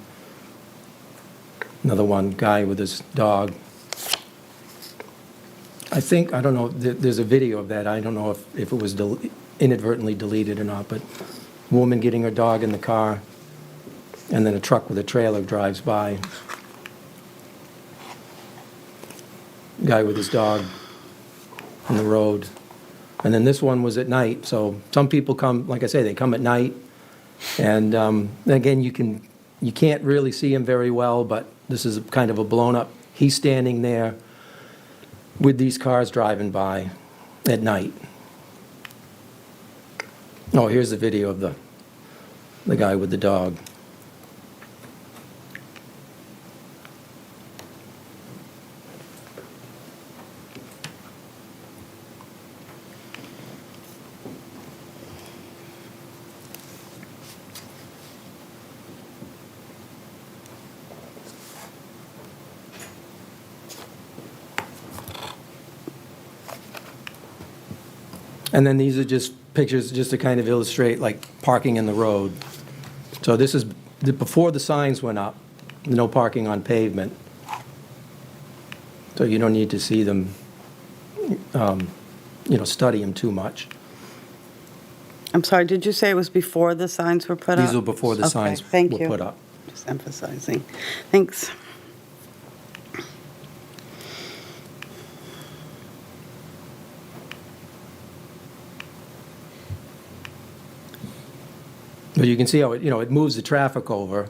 Another one, guy with his dog. I think, I don't know, there's a video of that. I don't know if it was inadvertently deleted or not, but woman getting her dog in the car, and then a truck with a trailer drives by. Guy with his dog on the road. And then this one was at night, so some people come, like I say, they come at night, and again, you can't really see him very well, but this is kind of a blown up. He's standing there with these cars driving by at night. Oh, here's the video of the guy with the dog. And then these are just pictures just to kind of illustrate, like, parking in the road. So this is before the signs went up, no parking on pavement. So you don't need to see them, you know, study them too much. I'm sorry, did you say it was before the signs were put up? These were before the signs thank were you. put up. Just emphasizing. Thanks. But you can see how it, you know, it moves the traffic over.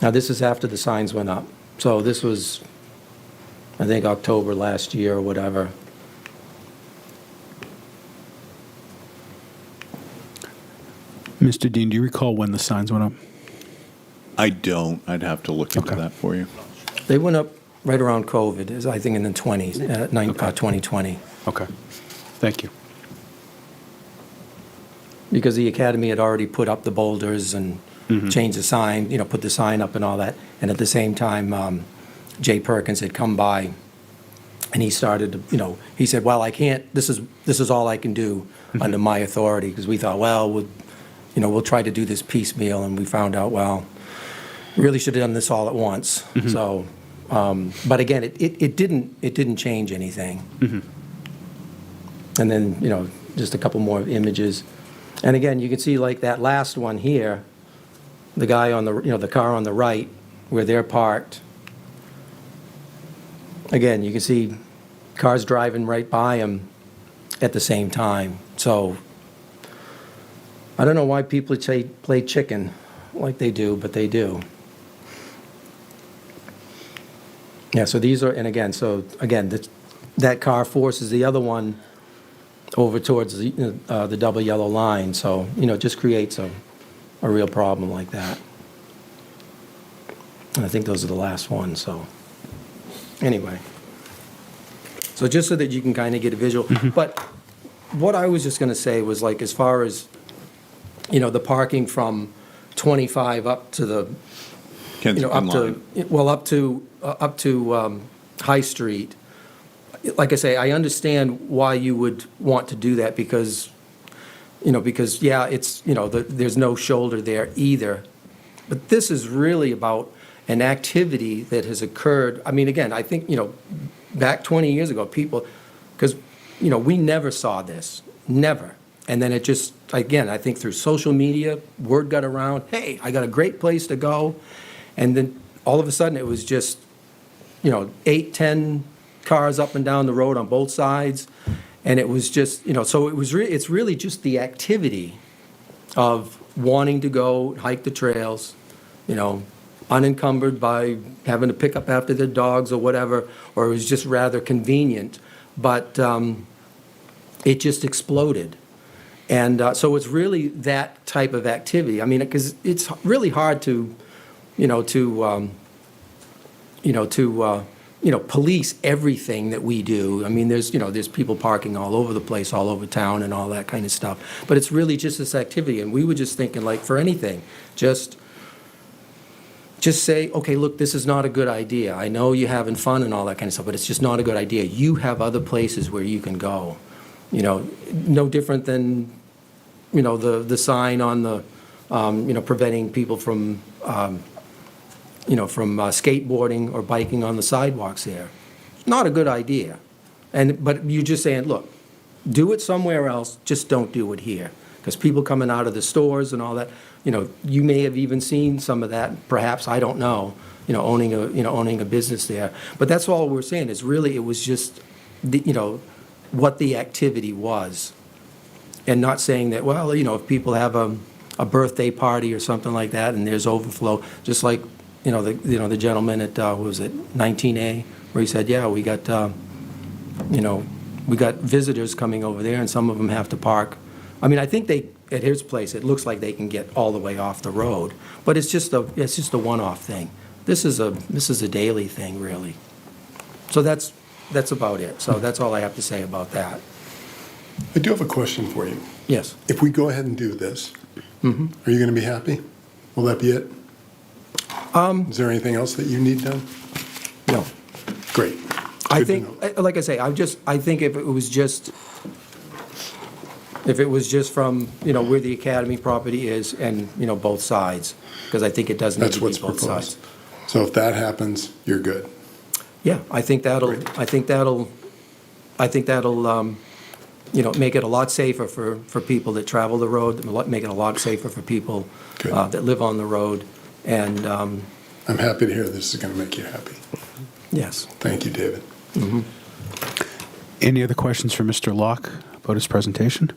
Now, this is after the signs went up. So this was, I think, October last year or whatever. Mr. Dean, do you recall when the signs went up? I don't. I'd have to look into that for you. They went up right around COVID, I think in the 2020. Okay. Thank you. Because the academy had already put up the boulders and changed the sign, you know, put the sign up and all that. And at the same time, Jay Perkins had come by, and he started to, you know, he said, well, I can't, this is all I can do under my authority, because we thought, well, we'll try to do this piecemeal, and we found out, well, we really should have done this all at once. So, but again, it didn't change anything. And then, you know, just a couple more images. And again, you can see, like, that last one here, the guy on the, you know, the car on the right where they're parked. Again, you can see cars driving right by him at the same time. So I don't know why people play chicken like they do, but they do. Yeah, so these are, and again, that car forces the other one over towards the double yellow line. So, you know, it just creates a real problem like that. And I think those are the last ones, so anyway. So just so that you can kind of get a visual. But what I was just going to say was, like, as far as, you know, the parking from 25 up to the, you know, up to High Street. Like I say, I understand why you would want to do that, because, yeah, it's, you know, there's no shoulder there either. But this is really about an activity that has occurred. I mean, again, I think, you know, back 20 years ago, people, because, you know, we never saw this, never. And then it just, again, I think through social media, word got around, hey, I got a great place to go. And then all of a sudden it was just, you know, 8, 10 cars up and down the road on both sides. And it was just, so it's really just the activity of wanting to go hike the trails, unencumbered by having to pick up after their dogs or whatever, or it was just rather convenient. But it just exploded. And so it's really that type of activity. I mean, because it's really hard to, police everything that we do. I mean, there's people parking all over the place, all over town and all that kind of stuff. But it's really just this activity. And we were just thinking, like, for anything, just say, okay, look, this is not a good idea. I know you're having fun and all that kind of stuff, but it's just not a good idea. You have other places where you can go. No different than, the sign on the, preventing people from, skateboarding or biking on the sidewalks there. Not a good idea. But you're just saying, look, do it somewhere else, just don't do it here. Because people coming out of the stores and all that, you may have even seen some of that, perhaps, I don't know, owning a business there. But that's all we're saying, is really it was just, what the activity was. And not saying that, well, if people have a birthday party or something like that and there's overflow, just like, the gentleman at, what was it, 19A, where he said, yeah, we got visitors coming over there and some of them have to park. I mean, I think at his place, it looks like they can get all the way off the road, but it's just a one-off thing. This is a daily thing, really. So that's about it. So that's all I have to say about that. I do have a question for you. Yes. If we go ahead and do this, are you going to be happy? Will that be it? Is there anything else that you need done? No. Great. I think, like I say, I think if it was just from, where the academy property is and, both sides, because I think it does need to be both sides. So if that happens, you're good. Yeah, I think that'll make it a lot safer for people that travel the road, make it a lot safer for people that live on the road. And I'm happy to hear this is going to make you happy. Yes. Thank you, David. Any other questions for Mr. Locke about his presentation?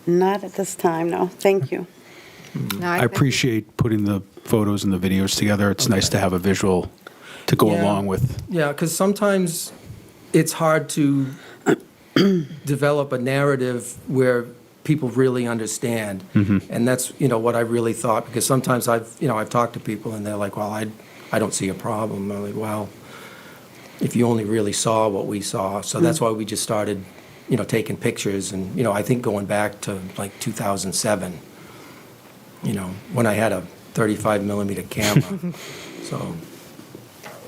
Not at this time, no. Thank you. No, I appreciate putting the photos and the videos together. It's nice to have a visual to go along with. Yeah, because sometimes it's hard to develop a narrative where people really understand. And that's, what I really thought, because sometimes I've talked to people and they're like, well, I don't see a problem. I'm like, well, if you only really saw what we saw. So that's why we just started, taking pictures. And, I think going back to like 2007, when I had a 35 millimeter camera. So.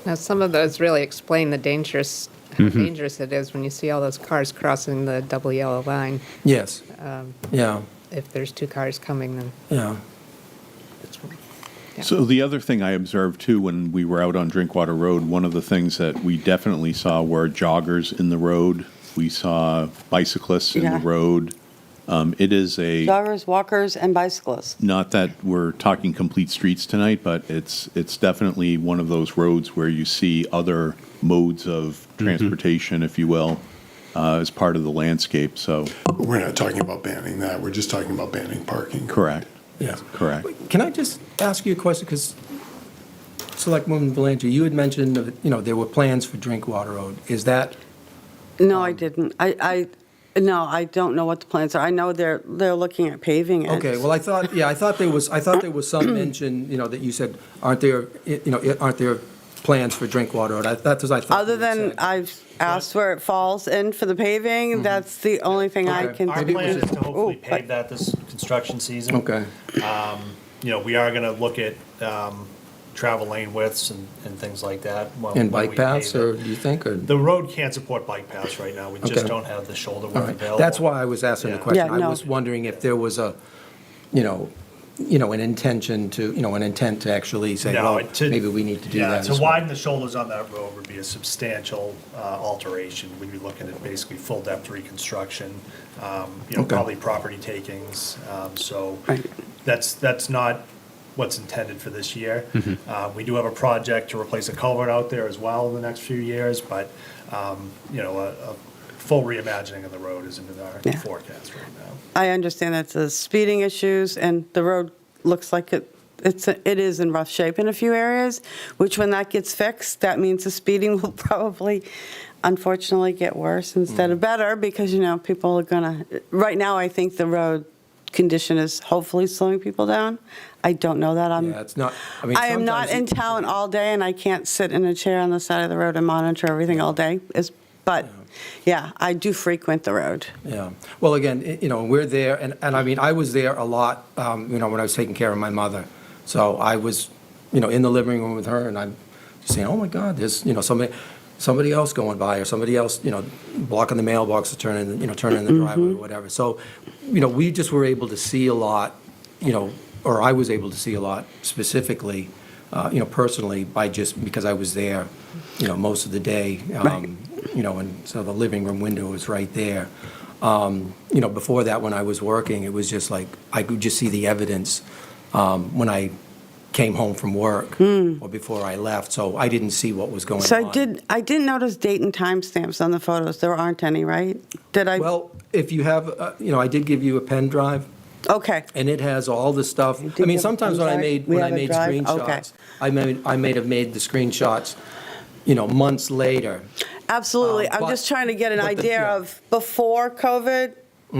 Now, some of those really explain how dangerous it is when you see all those cars crossing the double yellow line. Yes. Yeah. If there's two cars coming, then. Yeah. So the other thing I observed, too, when we were out on Drinkwater Road, one of the things that we definitely saw were joggers in the road. We saw bicyclists in the road. It is a... Joggers, walkers, and bicyclists. Not that we're talking complete streets tonight, but it's definitely one of those roads where you see other modes of transportation, if you will, as part of the landscape. So we're not talking about banning that. We're just talking about banning parking. Correct. Yeah. Correct. Can I just ask you a question? Because Selectwoman Belanger, you had mentioned, there were plans for Drinkwater Road. Is that? No, I didn't. No, I don't know what the plans are. I know they're looking at paving it. Okay, well, I thought there was some mention, that you said, aren't there plans for Drinkwater Road? That's what I thought. Other than I've asked where it falls in for the paving, that's the only thing I can Our think plan of. is to hopefully pave that this construction season. Okay. We are going to look at travel lane widths and things like that. And bike paths, or do you think? Or? The road can't support bike paths right now. We just don't have the shoulder width available. That's why I was asking the question. Yeah, no. I was wondering if there was an intention to, an intent to actually say, maybe we need to do that. To widen the shoulders on that road would be a substantial alteration. We'd be looking at basically full depth reconstruction, probably property takings. That's not what's intended for this year. We do have a project to replace a culvert out there as well in the next few years, but a full reimagining of the road is into our Yeah. forecast right now. I understand that's the speeding issues, and the road looks like it is in rough shape in a few areas, which when that gets fixed, that means the speeding will probably, unfortunately, get worse instead of better, because, people are gonna, right now, I think the road condition is hopefully slowing people down. I don't know that. Yeah, it's not, I am not in town all day, and I can't sit in a chair on the side of the road and monitor everything all day, but, yeah, I do frequent the road. Yeah. Well, again, we're there, and I mean, I was there a lot, when I was taking care of my mother. So I was, in the living room with her, and I'm just saying, oh, my God, there's, somebody else going by, or somebody else, blocking the mailbox or turning the driveway or whatever. So, we just were able to see a lot, or I was able to see a lot specifically, personally, because I was there, most of the day. And so the living room window was right there. Before that, when I was working, it was just like, I could just see the evidence when I came home from work or before I left, so I didn't see what was going on. So I didn't notice date and time stamps on the photos. There aren't any, right? Did I? Well, if you have, I did give you a pen drive. Okay. And it has all the stuff. I mean, sometimes when I made screenshots, I may have made the screenshots, months later. Absolutely. I'm just trying to get an idea of before COVID,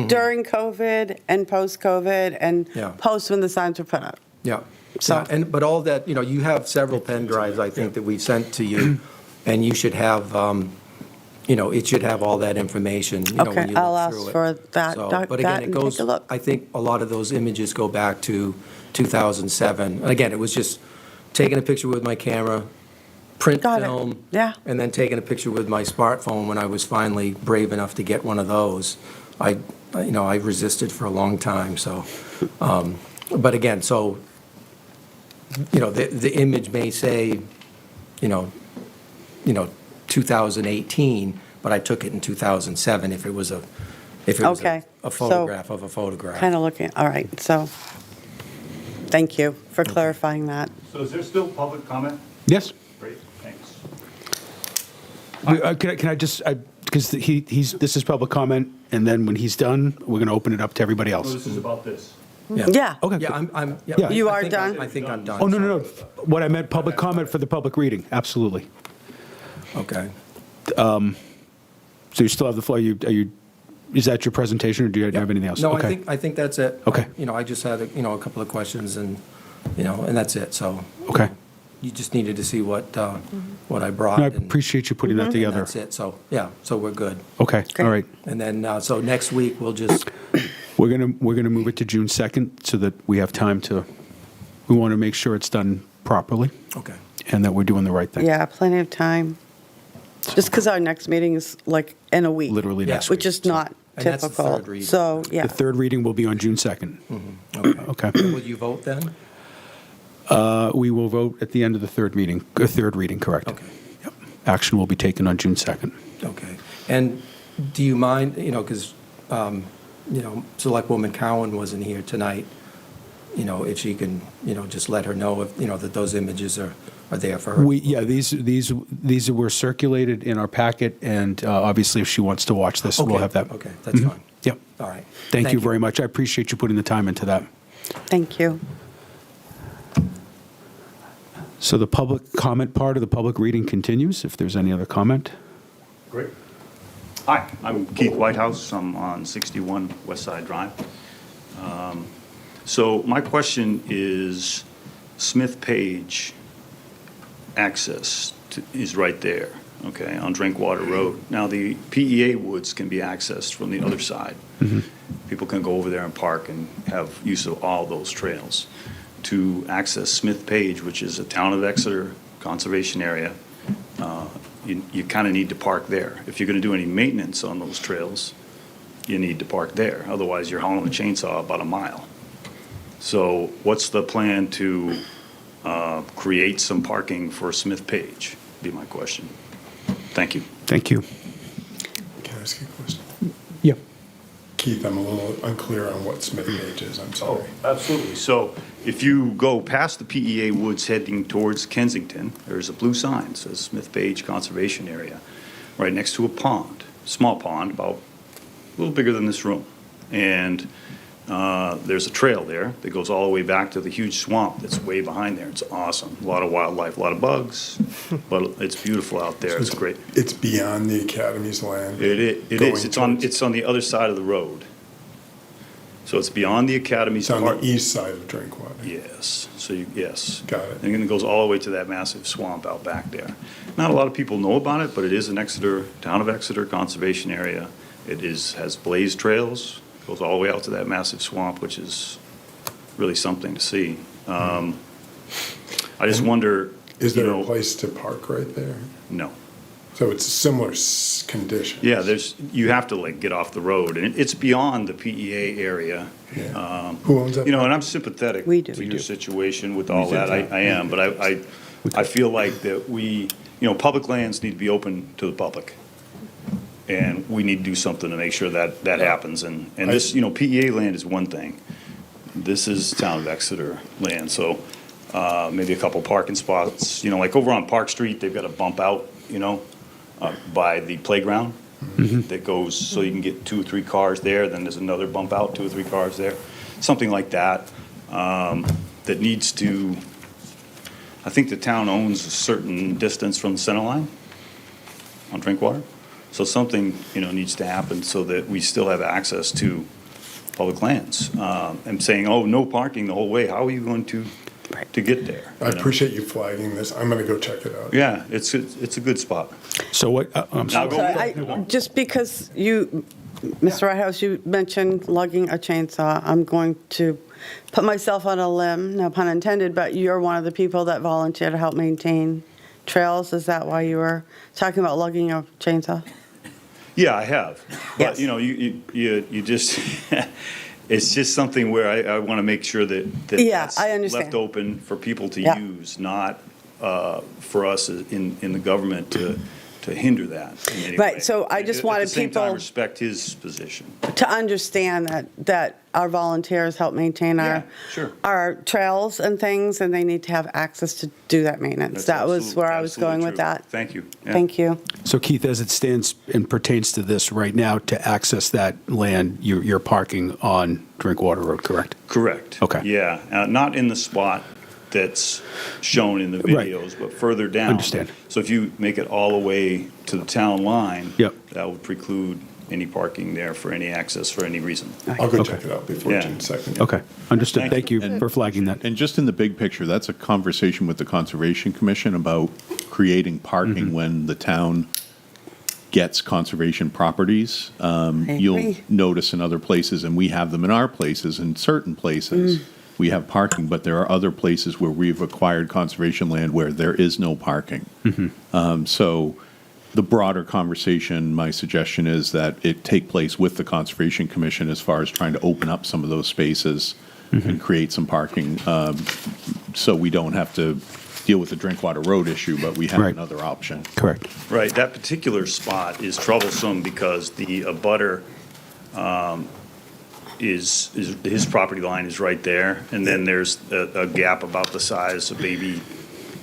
during COVID, and post-COVID, and post when the signs were put up. Yeah. So, but all that, you have several pen drives, I think, that we've sent to you, and you should have, it should have all that information, when you look through it. I'll ask for that. But again, it goes, I think a lot of those images go back to 2007. And again, it was just taking a picture with my camera, print film, and then taking a picture with my smartphone when I was finally brave enough to get one of those. I resisted for a long time, so, but again, so, the image may say, 2018, but I took it in 2007 if it was a photograph of a photograph. Kind of looking, all right, so, thank you for clarifying that. So is there still public comment? Yes. Great, thanks. Can I just, because this is public comment, and then when he's done, we're going to open it up to everybody else. So this is about this? Yeah. Okay. Yeah, You are done? I think I'm done. Oh, no. What I meant, public comment for the public reading, absolutely. Okay. So you still have the floor. Is that your presentation, or do you have anything else? No, Okay. I think that's it. Okay. I just had, a couple of questions, and, and that's it, so. Okay. You just needed to see what I brought. No, I and- appreciate you putting that together. And that's it, so, yeah, so we're good. Okay, all right. And then, so next week, we'll just, We're gonna move it to June 2nd so that we have time we want to make sure it's done properly. Okay. And that we're doing the right thing. Yeah, plenty of time. Just because our next meeting is like in a week. Literally next Which is not And that's the typical. third reading. So, yeah. The third reading will be on June 2nd. Okay. will you vote then? We will vote at the end of the third reading, correct? Okay. Yep. Action will be taken on June 2nd. Okay. And do you mind, because, Selectwoman Cowan wasn't here tonight, if she can, just let her know if, that those images are there for her. These were circulated in our packet, and obviously if she wants to watch this, we'll have that. Okay, that's fine. Yep. All right. Thank you very much. I appreciate you putting the time into that. Thank you. So the public comment part of the public reading continues, if there's any other comment. Great. Hi, I'm Keith Whitehouse. I'm on 61 West Side Drive. So my question is, Smith Page access is right there, okay, on Drinkwater Road. Now, the PEA woods can be accessed from the other side. People can go over there and park and have use of all those trails. To access Smith Page, which is a town of Exeter conservation area, you kind of need to park there. If you're going to do any maintenance on those trails, you need to park there. Otherwise, you're hauling a chainsaw about a mile. So what's the plan to create some parking for Smith Page, be my question. Thank you. Thank you. Can I ask you a question? Yeah. Keith, I'm a little unclear on what Smith Page is, I'm sorry. Oh, absolutely. So if you go past the PEA woods heading towards Kensington, there's a blue sign that says Smith Page Conservation Area right next to a pond. small pond, about a little bigger than this room. And there's a trail there that goes all the way back to the huge swamp that's way behind there. It's awesome. A lot of wildlife, a lot of bugs, but it's beautiful out there. It's great. It's beyond the Academy's land? It is. It's on the other side of the road. So it's beyond the Academy's It's on part. the east side of Drinkwater? Yes. So yes. Got it. And then it goes all the way to that massive swamp out back there. Not a lot of people know about it, but it is an Exeter, town of Exeter conservation area. It has blazed trails, goes all the way out to that massive swamp, which is really something to see. I just wonder. Is there a place to park right there? No. So it's a similar condition? Yeah, you have to like get off the road, and it's beyond the PEA area. Who owns that? And I'm sympathetic to your situation with all that. I am, but I feel like that public lands need to be open to the public. And we need to do something to make sure that happens. And this, PEA land is one thing. This is town of Exeter land, so maybe a couple parking spots. Like over on Park Street, they've got a bump out, by the playground that goes so you can get 2 or 3 cars there. Then there's another bump out, 2 or 3 cars there, something like that. That needs to. I think the town owns a certain distance from the center line on Drinkwater. So something, needs to happen so that we still have access to public lands. And saying, oh, no parking the whole way, how are you going to get there? I appreciate you flagging this. I'm going to go check it out. Yeah, it's a good spot. So what, I'm sorry. Just because you, Mr. Whitehouse, you mentioned lugging a chainsaw, I'm going to put myself on a limb, no pun intended, but you're one of the people that volunteer to help maintain trails. Is that why you were talking about lugging a chainsaw? Yeah, I have. But, you just, it's just something where I want to make sure that that's I understand. left open for people to use, not for us in the government to hinder that in any way. So I just wanted at the same people time, respect his position. to understand that our volunteers help maintain our trails and things, and they need to have access to do that maintenance. That was where I was going with that. Thank you. Yeah. Thank you. So Keith, as it stands and pertains to this right now, to access that land, you're parking on Drinkwater Road, correct? Correct. Okay. Yeah, not in the spot that's shown in the videos, but further down. Understand. So if you make it all the way to the town line, that would preclude any parking there for any access for any reason. I'll go check it out before June 2nd. Okay, understood. Thank you for flagging that. And just in the big picture, that's a conversation with the Conservation Commission about creating parking when the town gets conservation properties. You'll notice in other places, and we have them in our places, in certain places, we have parking, but there are other places where we've acquired conservation land where there is no parking. So the broader conversation, my suggestion is that it take place with the Conservation Commission as far as trying to open up some of those spaces and create some parking, so we don't have to deal with the Drinkwater Road issue, but we have another option. Correct. Right, that particular spot is troublesome because the abutter is his property line is right there, and then there's a gap about the size of maybe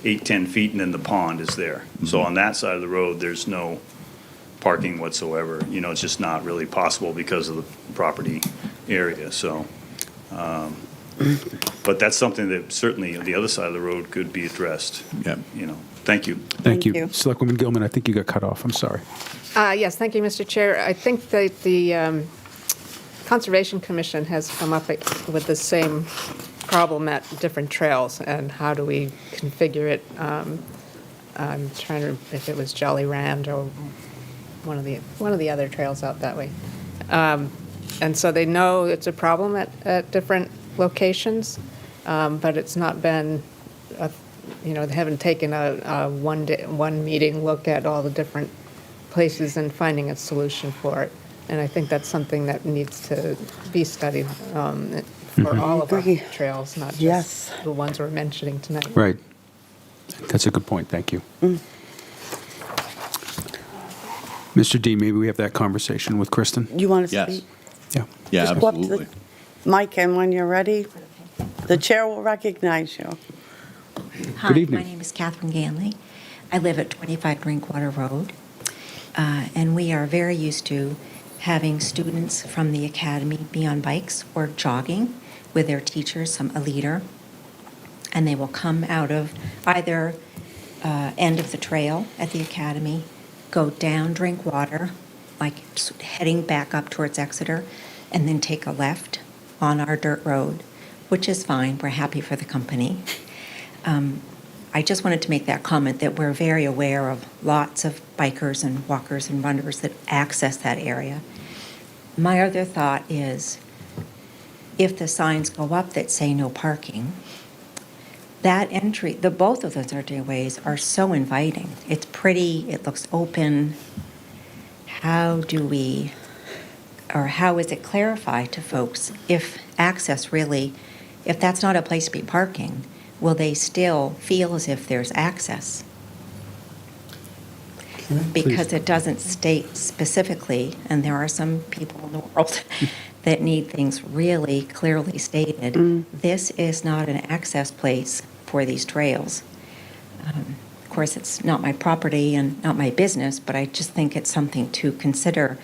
8-10 feet, and then the pond is there. So on that side of the road, there's no parking whatsoever. It's just not really possible because of the property area. So, but that's something that certainly on the other side of the road could be addressed. Yeah. Thank you. Thank you. Selectwoman Gilman, I think you got cut off. I'm sorry. Yes, thank you, Mr. Chair. I think that the Conservation Commission has come up with the same problem at different trails, and how do we configure it? I'm trying to, if it was Jolly Rand or one of the other trails out that way. And so they know it's a problem at different locations, but it's not been, they haven't taken a one meeting look at all the different places and finding a solution for it. And I think that's something that needs to be studied for all of our trails, not just the ones we're mentioning tonight. Right. That's a good point. Thank you. Mr. D, maybe we have that conversation with Kristen? You want to speak? Yeah. Yeah, Just go up to absolutely. the mic, and when you're ready, the chair will recognize you. Hi, my name is Catherine Ganley. I live at 25 Drinkwater Road. And we are very used to having students from the academy be on bikes or jogging with their teachers, a leader, and they will come out of either end of the trail at the academy, go down Drinkwater, like heading back up towards Exeter, and then take a left on our dirt road, which is fine. We're happy for the company. I just wanted to make that comment that we're very aware of lots of bikers and walkers and runners that access that area. My other thought is, if the signs go up that say no parking, that entry, both of those entryways are so inviting. It's pretty, it looks open. How is it clarified to folks if access really, if that's not a place to be parking, will they still feel as if there's access? Because it doesn't state specifically, and there are some people in the world that need things really clearly stated. This is not an access place for these trails. Of course, it's not my property and not my business, but I just think it's something to consider,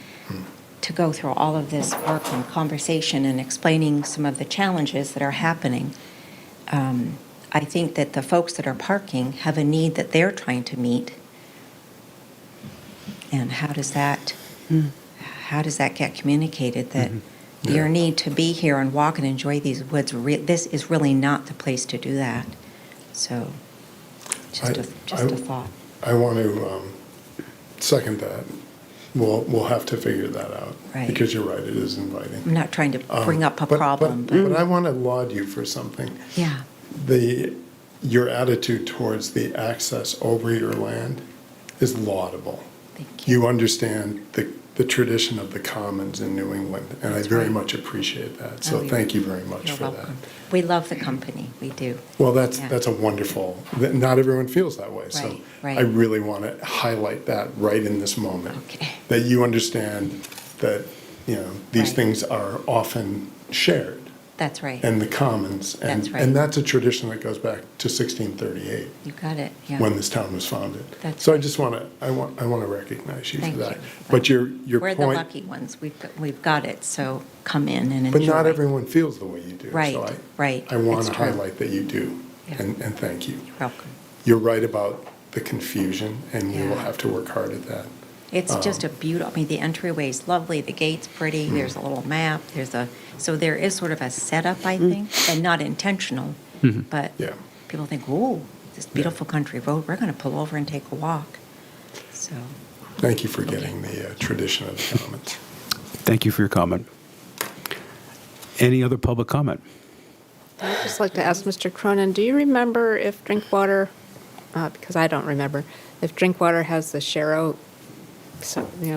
to go through all of this work and conversation and explaining some of the challenges that are happening. I think that the folks that are parking have a need that they're trying to meet. And how does that get communicated, that your need to be here and walk and enjoy these woods, this is really not the place to do that. So, just a thought. I want to second that. We'll have to figure that out. Right. Because you're right, it is inviting. I'm not trying to bring up a problem. But I want to laud you for something. Yeah. Your attitude towards the access over your land is laudable. Thank you. You understand the tradition of the commons in New England, and I very much appreciate that. So thank you very much for that. We love the company, we do. Well, that's a wonderful, not everyone feels that way. So right. I really want to highlight that right in this moment. Okay. That you understand that, these things are often shared. That's right. And the commons. And, That's right. And that's a tradition that goes back to 1638. You got it, yeah. When this town was founded. That's so I just want to recognize you Thank for that. you. But your We're point. the lucky ones. We've got it, so come in and But enjoy. not everyone feels the way you do. Right, so right. I want It's to true. highlight that you do. Yeah. And thank you. You're welcome. You're right about the confusion, and we will Yeah. have to work hard at that. It's just a beautiful, the entryway is lovely, the gate's pretty, there's a little map, so there is sort of a setup, I think, and not intentional, but people think, oh, this beautiful country road, we're going to pull over and take a walk. So. Thank you for getting the tradition of the commons. Thank you for your comment. Any other public comment? I'd just like to ask Mr. Cronin, do you remember if Drinkwater, because I don't remember, if Drinkwater has the Sharrow,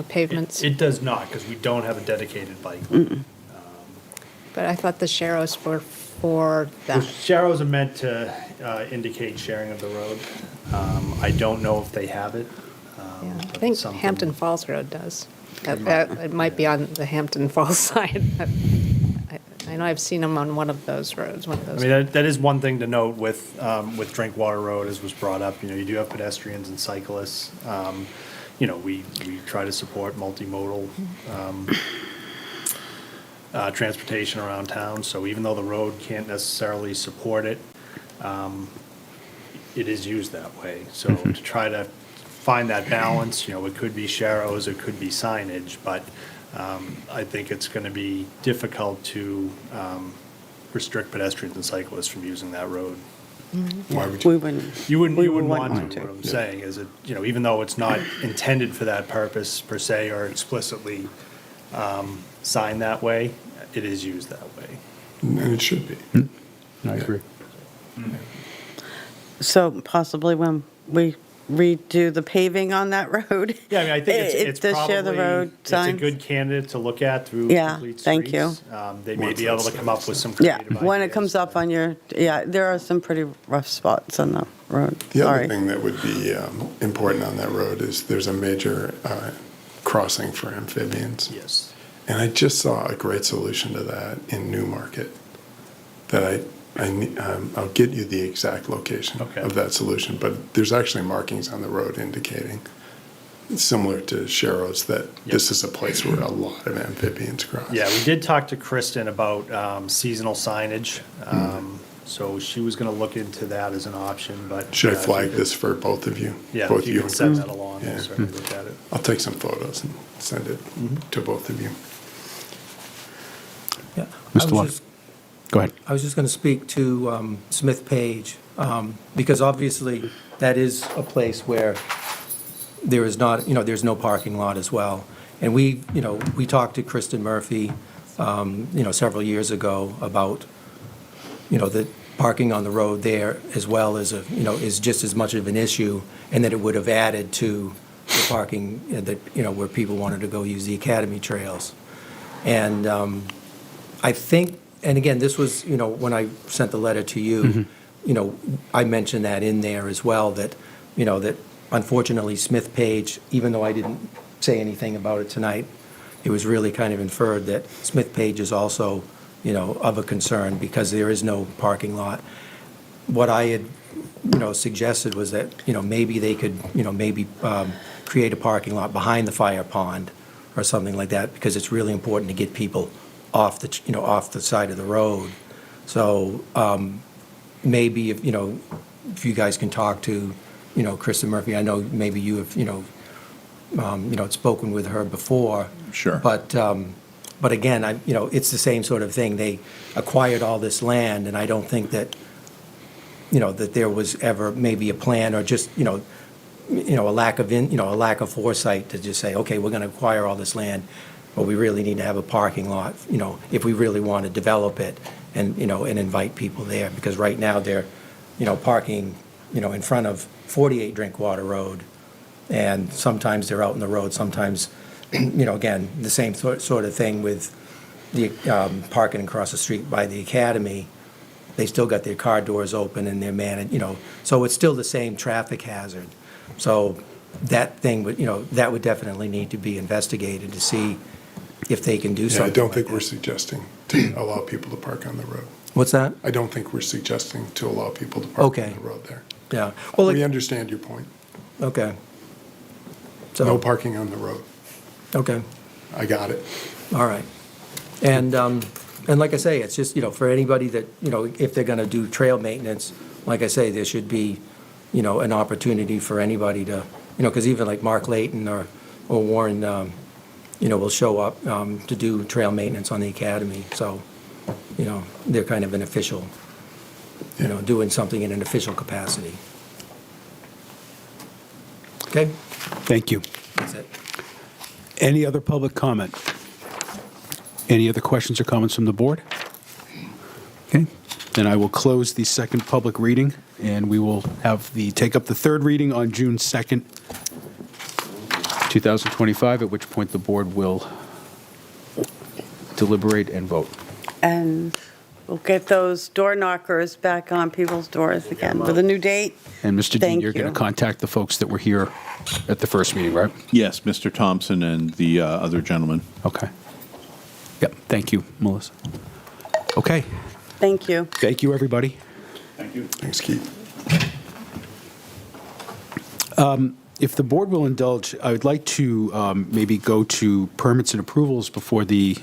pavements? It does not, because we don't have a dedicated bike. But I thought the Sharrows were for The that. Sharrows are meant to indicate sharing of the road. I don't know if they have it. I think Hampton Falls Road does. It might be on the Hampton Falls side. I know I've seen them on one of those roads. That is one thing to note with Drinkwater Road, as was brought up. You do have pedestrians and cyclists. We try to support multimodal transportation around town. So even though the road can't necessarily support it, it is used that way. So to try to find that balance, it could be Sharrows, it could be signage, but I think it's going to be difficult to restrict pedestrians and cyclists from using that road. Why would you? We wouldn't. You wouldn't want to. What I'm saying is that, even though it's not intended for that purpose per se or explicitly signed that way, it is used that way. And it should be. I agree. So possibly when we redo the paving on that road. Yeah, I think it's does probably, share the road it's a signs. good candidate to look at through Yeah, complete thank streets. They may be able to come up with some creative when it ideas. comes up on there are some pretty rough spots on the road. The Sorry. other thing that would be important on that road is there's a major crossing for amphibians. Yes. And I just saw a great solution to that in Newmarket that I'll get you the exact location of that solution, but there's actually markings on the road indicating similar to Sharrow's, that this is a place where a lot of amphibians cross. Yeah, we did talk to Kristen about seasonal signage. So she was going to look into that as an option, but. Should I flag this for both of you? Yeah, Both if you can send that and- along, Yeah. we'll certainly look at it. I'll take some photos and send it to both of you. Yeah. Mr. Locke. Go ahead. I was just going to speak to Smith Page, because obviously that is a place where there is not, there's no parking lot as well. And we talked to Kristen Murphy, several years ago about, the parking on the road there as well as, is just as much of an issue, and that it would have added to the parking that, where people wanted to go use the academy trails. And I think, and again, this was, when I sent the letter to you, I mentioned that in there as well, that, that unfortunately Smith Page, even though I didn't say anything about it tonight, it was really kind of inferred that Smith Page is also, of a concern because there is no parking lot. What I had, suggested was that, maybe they could, create a parking lot behind the fire pond or something like that, because it's really important to get people off the side of the road. So maybe if you guys can talk to, Kristen Murphy. I know maybe you have, spoken with her before. Sure. But again, it's the same sort of thing. They acquired all this land, and I don't think that, that there was ever maybe a plan or just, a lack of foresight to just say, okay, we're going to acquire all this land, but we really need to have a parking lot, if we really want to develop it and, and invite people there. Because right now they're, parking, in front of 48 Drinkwater Road, and sometimes they're out in the road, sometimes, again, the same sort of thing with the parking across the street by the academy. They still got their car doors open and they're managed, so it's still the same traffic hazard. So that thing would, that would definitely need to be investigated to see if they can do Yeah, something. I don't think we're suggesting to allow people to park on the road. What's that? I don't think we're suggesting to allow people to park on the road there. Yeah. Well, We understand your point. Okay. No parking on the road. Okay. I got it. All right. And like I say, it's just, for anybody that, if they're going to do trail maintenance, like I say, there should be, an opportunity for anybody to, because even like Mark Layton or Warren, will show up to do trail maintenance on the academy. So, they're kind of an official, doing something in an official capacity. Okay? Thank you. That's it. Any other public comment? Any other questions or comments from the board? Okay, then I will close the second public reading, and we will take up the third reading on June 2nd, 2025, at which point the board will deliberate and vote. And we'll get those door knockers back on people's doors again with a new date. And Mr. Dean, Thank you're going you. to contact the folks that were here at the first meeting, right? Yes, Mr. Thompson and the other gentleman. Okay. Yep, thank you, Melissa. Okay, Thank you. thank you, everybody. Thank you. Thanks, Keith. If the board will indulge, I would like to maybe go to permits and approvals before the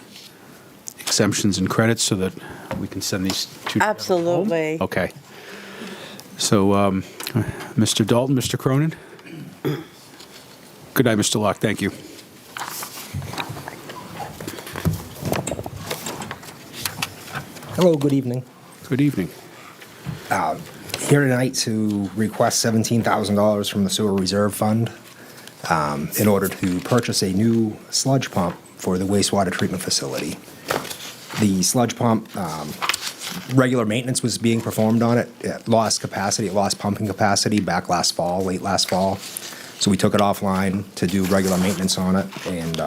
exemptions and credits so that we can send these to. Absolutely. Okay. So, Mr. Dalton, Mr. Cronin? Good night, Mr. Locke. Thank you. Hello, good evening. Good evening. Here tonight to request $17,000 from the Sewer Reserve Fund in order to purchase a new sludge pump for the wastewater treatment facility. The sludge pump, regular maintenance was being performed on it. It lost capacity, it lost pumping capacity back late last fall. So we took it offline to do regular maintenance on it, and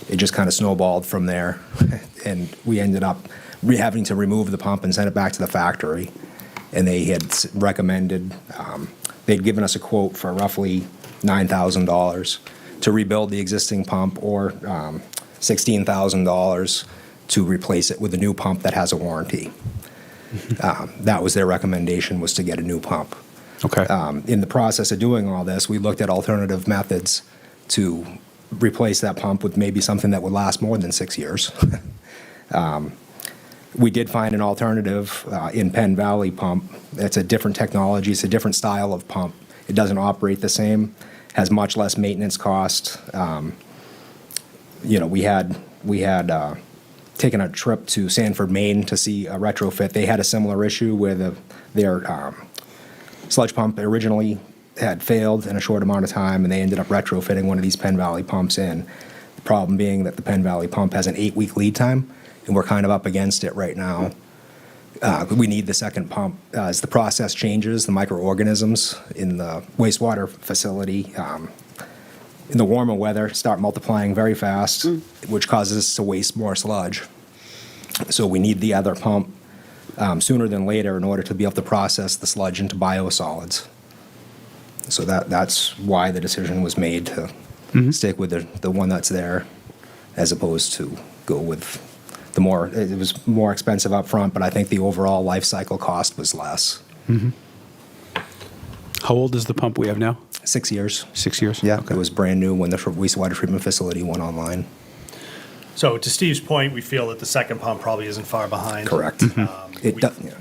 it just kind of snowballed from there. And we ended up having to remove the pump and send it back to the factory. And they had recommended, they'd given us a quote for roughly $9,000 to rebuild the existing pump, or $16,000 to replace it with a new pump that has a warranty. That was their recommendation, was to get a new pump. Okay. In the process of doing all this, we looked at alternative methods to replace that pump with maybe something that would last more than 6 years. We did find an alternative in Penn Valley pump. It's a different technology. It's a different style of pump. It doesn't operate the same, has much less maintenance cost. We had taken a trip to Sanford, Maine to see a retrofit. They had a similar issue where their sludge pump originally had failed in a short amount of time, and they ended up retrofitting one of these Penn Valley pumps in. The problem being that the Penn Valley pump has an 8-week lead time, and we're kind of up against it right now. We need the second pump. As the process changes, the microorganisms in the wastewater facility in the warmer weather start multiplying very fast, which causes us to waste more sludge. So we need the other pump sooner than later in order to be able to process the sludge into biosolids. So that's why the decision was made to stick with the one that's there, as opposed to go with the more. It was more expensive up front, but I think the overall life cycle cost was less. How old is the pump we have now? 6 years. 6 years? Yeah, okay. It was brand new when the wastewater treatment facility went online. So to Steve's point, we feel that the second pump probably isn't far behind. Correct.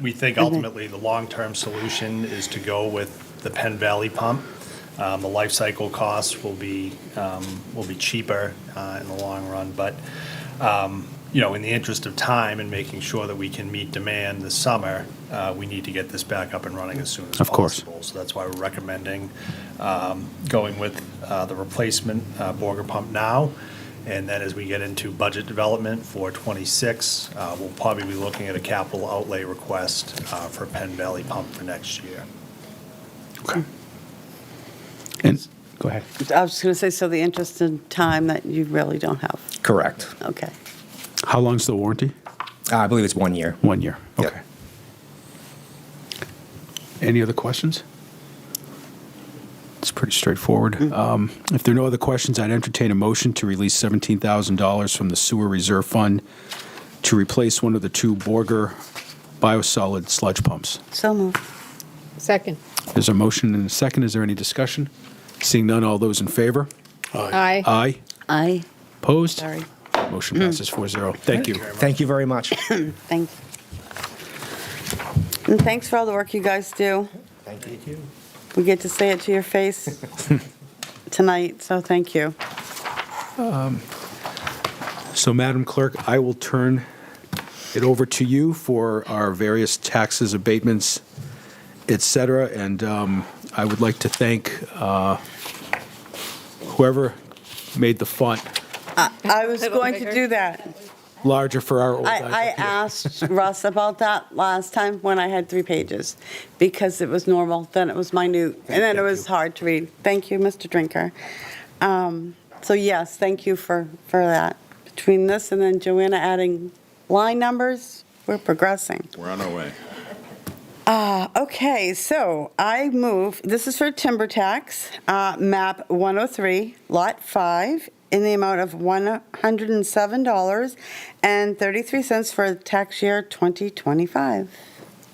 We think ultimately the long-term solution is to go with the Penn Valley pump. The life cycle costs will be cheaper in the long run, but in the interest of time and making sure that we can meet demand this summer, we need to get this back up and running as soon as possible. So that's why we're recommending going with the replacement Borger pump now. And then as we get into budget development for '26, we'll probably be looking at a capital outlay request for Penn Valley pump for next year. Okay. And go ahead. I was just going to say, so the interest in time that you really don't have. Correct. Okay. How long's the warranty? I believe it's 1 year. 1 year. Okay. Yep. Any other questions? It's pretty straightforward. If there are no other questions, I'd entertain a motion to release $17,000 from the Sewer Reserve Fund to replace one of the two Borger biosolid sludge pumps. So moved. Second. There's a motion and a second. Is there any discussion? Seeing none, all those in favor? Aye. Aye. Aye. Opposed? Sorry. Motion passes 4-0. Thank you. Thank you very much. Thank you. And thanks for all the work you guys do. Thank you. We get to say it to your face tonight, so thank you. So, Madam Clerk, I will turn it over to you for our various taxes, abatements, et cetera. And I would like to thank whoever made the font I was going to do that. larger for our old guys. I asked Russ about that last time when I had 3 pages, because it was normal, then it was minute, and then it was hard to read. Thank you, Mr. Drinker. So yes, thank you for that. Between this and then Joanna adding line numbers, we're progressing. We're on our way. Okay, so I move, this is for timber tax, map 103, lot 5, in the amount of $107.33 for tax year 2025.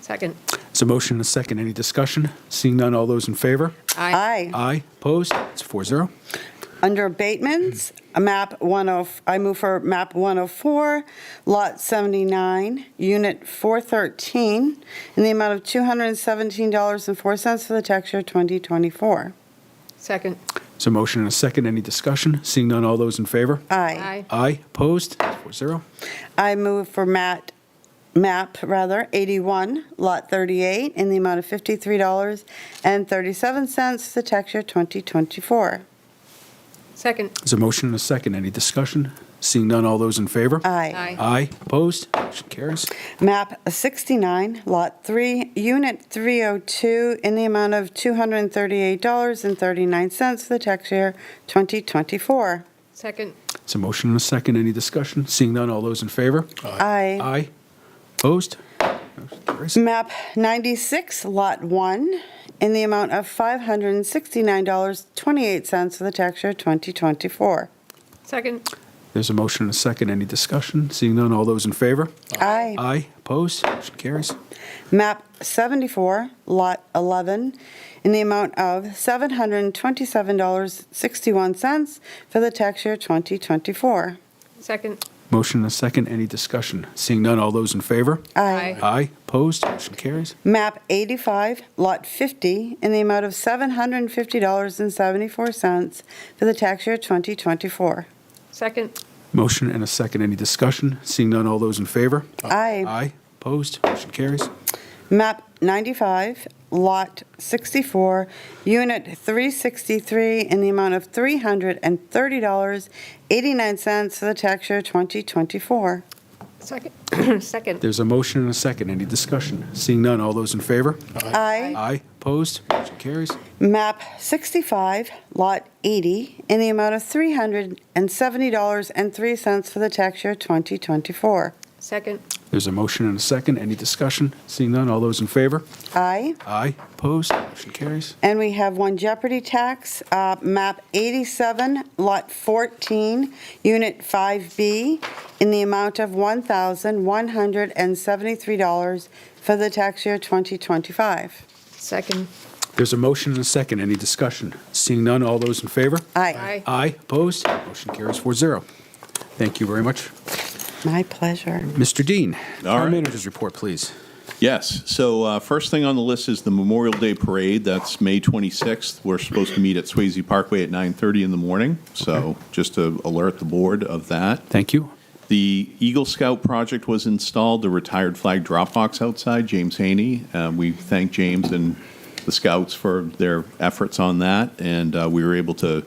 Second. It's a motion and a second. Any discussion? Seeing none, all those in favor? Aye. Aye. Opposed? It's 4-0. Under abatements, I move for map 104, lot 79, unit 413, in the amount of $217.04 for the tax year 2024. Second. It's a motion and a second. Any discussion? Seeing none, all those in favor? Aye. Aye. Opposed? 4-0. I move for map 81, lot 38, in the amount of $53.37 for the tax year 2024. Second. There's a motion and a second. Any discussion? Seeing none, all those in favor? Aye. Aye. Opposed? Motion carries. Map 69, Lot 3, Unit 302, in the amount of $238.39 for the tax year 2024. Second. It's a motion and a second. Any discussion? Seeing none, all those in favor? Aye. Aye. Opposed? Motion carries. Map 96, Lot 1, in the amount of $569.28 for the tax year 2024. Second. There's a motion and a second. Any discussion? Seeing none, all those in favor? Aye. Aye. Opposed? Motion carries. Map 74, Lot 11, in the amount of $727.61 for the tax year 2024. Second. Motion and a second. Any discussion? Seeing none, all those in favor? Aye. Aye. Opposed? Motion carries. Map 85, Lot 50, in the amount of $750.74 for the tax year 2024. Second. Motion and a second. Any discussion? Seeing none, all those in favor? Aye. Aye. Opposed? Motion carries. Map 95, Lot 64, Unit 363, in the amount of $330.89 for the tax year 2024. Second. Second. There's a motion and a second. Any discussion? Seeing none, all those in favor? Aye. Aye. Opposed? Motion carries. Map 65, Lot 80, in the amount of $370.03 for the tax year 2024. Second. There's a motion and a second. Any discussion? Seeing none, all those in favor? Aye. Aye. Opposed? Motion carries. And we have one jeopardy tax, map 87, lot 14, unit 5B, in the amount of $1,173 for the tax year 2025. Second. There's a motion and a second. Any discussion? Seeing none, all those in favor? Aye. Aye. Opposed? Motion carries 4-0. Thank you very much. My pleasure. Mr. Dean, All Town right. Manager's report, please. Yes. So first thing on the list is the Memorial Day Parade. That's May 26th. We're supposed to meet at Swayze Parkway at 9:30 in the morning. So just to alert the board of that. Thank you. The Eagle Scout project was installed, the retired flag drop box outside, James Haney. We thank James and the Scouts for their efforts on that. And we were able to,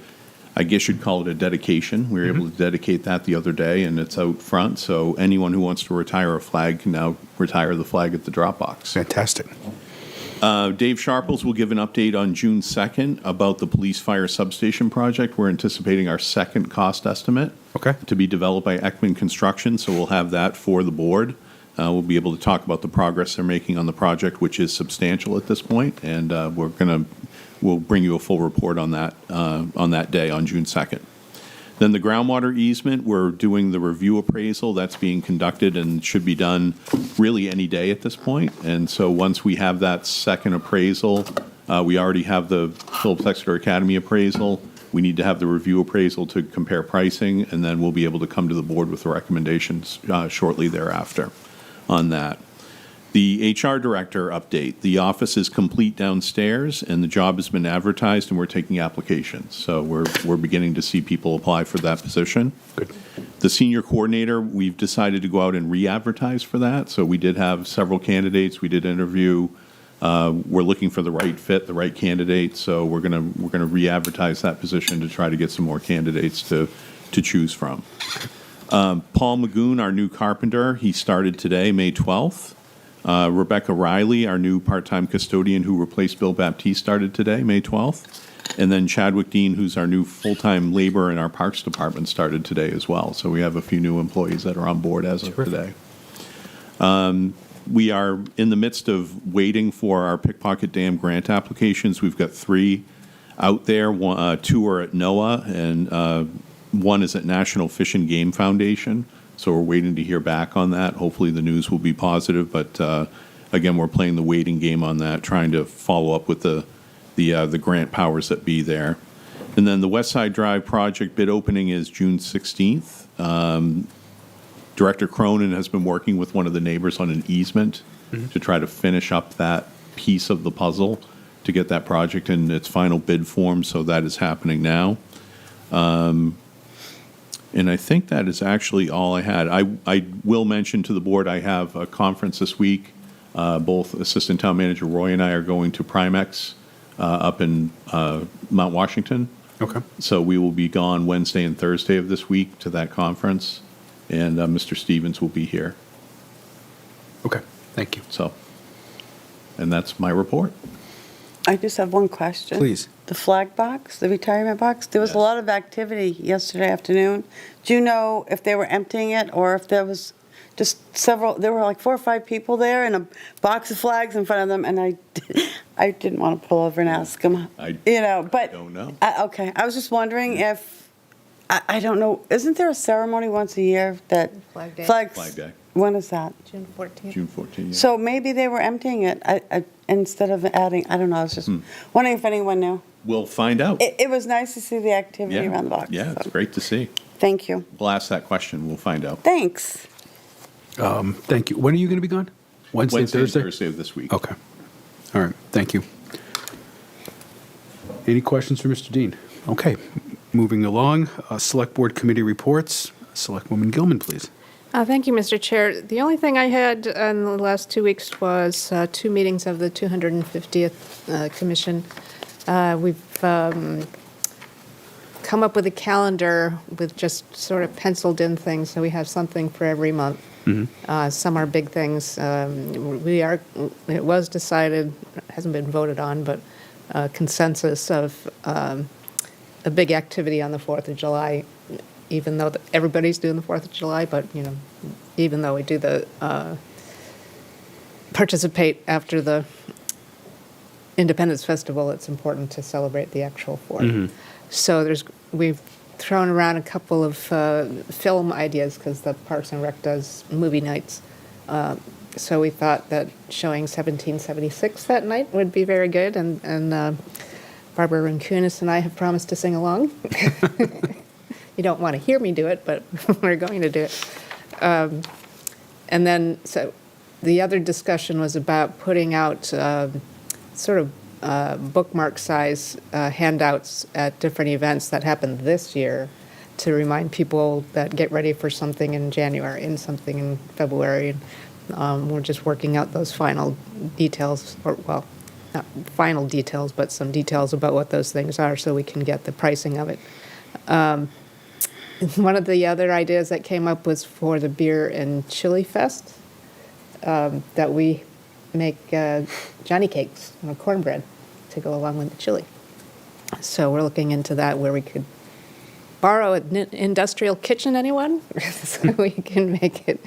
I guess you'd call it a dedication. We were able to dedicate that the other day, and it's out front. So anyone who wants to retire a flag can now retire the flag at the drop box. Fantastic. Dave Sharples will give an update on June 2nd about the police fire substation project. We're anticipating our second cost estimate to be developed by Ekman Construction, so we'll have that for the board. We'll be able to talk about the progress they're making on the project, which is substantial at this point, and we'll bring you a full report on that day on June 2nd. Then the groundwater easement, we're doing the review appraisal. That's being conducted and should be done really any day at this point. And so once we have that second appraisal, we already have the Phillips Exeter Academy appraisal. We need to have the review appraisal to compare pricing, and then we'll be able to come to the board with the recommendations shortly thereafter on that. The HR director update. The office is complete downstairs, and the job has been advertised, and we're taking applications. So we're beginning to see people apply for that position. Good. The senior coordinator, we've decided to go out and re-advertise for that. So we did have several candidates. We did interview. We're looking for the right fit, the right candidate. So we're gonna re-advertise that position to try to get some more candidates to choose from. Paul Magoon, our new carpenter, he started today, May 12th. Rebecca Riley, our new part-time custodian who replaced Bill Baptiste, started today, May 12th. And then Chadwick Dean, who's our new full-time laborer in our Parks Department, started today as well. So we have a few new employees that are on board as of today. We are in the midst of waiting for our Pickpocket Dam grant applications. We've got 3 out there. 2 are at NOAA, and 1 is at National Fish and Game Foundation. So we're waiting to hear back on that. Hopefully the news will be positive, but again, we're playing the waiting game on that, trying to follow up with the grant powers that be there. And then the West Side Drive project bid opening is June 16th. Director Cronin has been working with one of the neighbors on an easement to try to finish up that piece of the puzzle to get that project in its final bid form, so that is happening now. And I think that is actually all I had. I will mention to the board I have a conference this week. Both Assistant Town Manager Roy and I are going to Primex up in Mount Washington. Okay. So we will be gone Wednesday and Thursday of this week to that conference, and Mr. Stevens will be here. Okay. Thank you. So, and that's my report. I just have one question. Please. The flag box, the retirement box, there was a lot of activity yesterday afternoon. Do you know if they were emptying it or if there was just several, there were like 4 or 5 people there and a box of flags in front of them, and I didn't want to pull over and ask them, I but. don't know. Okay, I was just wondering if I don't know, isn't there a ceremony once a year that? Flag Day. Flag Day, When is that? June 14th. June 14th. Yeah. So maybe they were emptying it instead of adding, I don't know, I was just wondering if anyone knew. We'll find out. It was nice to see the activity around the box. Yeah, so. it's great to see. Thank you. We'll ask that question. We'll find out. Thanks. Thank you. When are you going to be gone? Wednesday, and Thursday? Thursday of this week. Okay. All right. Thank you. Any questions for Mr. Dean? Okay. Moving along, Select Board Committee reports. Selectwoman Gilman, please. Thank you, Mr. Chair. The only thing I had in the last 2 weeks was 2 meetings of the 250th Commission. We've come up with a calendar with just sort of penciled in things, so we have something for every month. Some are big things. It was decided, hasn't been voted on, but consensus of a big activity on the 4th of July, even though everybody's doing the 4th of July, but, even though we do the participate after the Independence Festival, it's important to celebrate the actual 4th. So we've thrown around a couple of film ideas because the Parks and Rec does movie nights. So we thought that showing 1776 that night would be very good, and Barbara Rancunis and I have promised to sing along. You don't want to hear me do it, but we're going to do it. And then, so the other discussion was about putting out sort of bookmark size handouts at different events that happened this year to remind people that get ready for something in January and something in February. We're just working out those final details, or well, not final details, but some details about what those things are so we can get the pricing of it. One of the other ideas that came up was for the Beer and Chili Fest, that we make Johnny cakes, cornbread, to go along with the chili. So we're looking into that, where we could borrow an industrial kitchen, anyone? So we can make it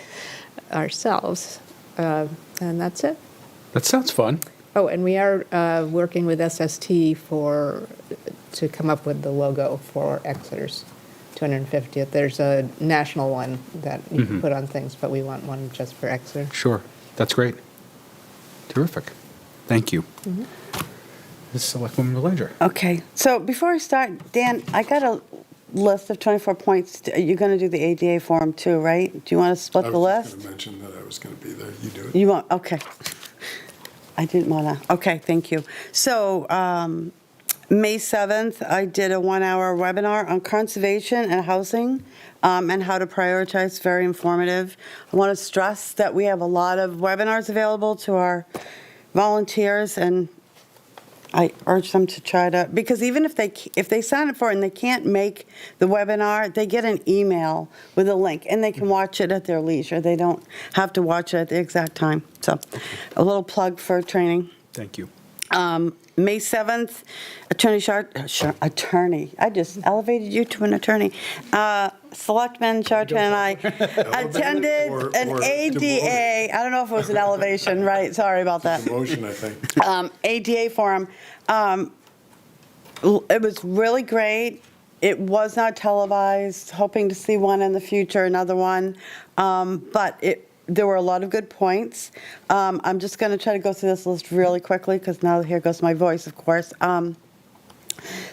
ourselves. And that's it. That sounds fun. Oh, and we are working with SST to come up with the logo for Exeter's 250th. There's a national one that you can put on things, but we want one just for Exeter. Sure. That's great. Terrific. Thank you. This is Selectwoman Belanger. Okay, so before I start, Dan, I got a list of 24 points. You're going to do the ADA forum too, right? Do you want to split the list? I was just going to mention that I was going to be there. You do it. You want, okay. I didn't want to, okay, thank you. So, May 7th, I did a 1-hour webinar on conservation and housing and how to prioritize. Very informative. I want to stress that we have a lot of webinars available to our volunteers, and I urge them to try to, because even if they sign up for it and they can't make the webinar, they get an email with a link and they can watch it at their leisure. They don't have to watch it at the exact time. So a little plug for training. Thank you. May 7th, attorney, I just elevated you to an attorney. Selectman Chartrand and I attended an ADA, I don't know if it was an elevation, right, sorry about that. Demotion, I think. ADA forum. It was really great. It was not televised, hoping to see one in the future, another one, but there were a lot of good points. I'm just going to try to go through this list really quickly because now here goes my voice, of course.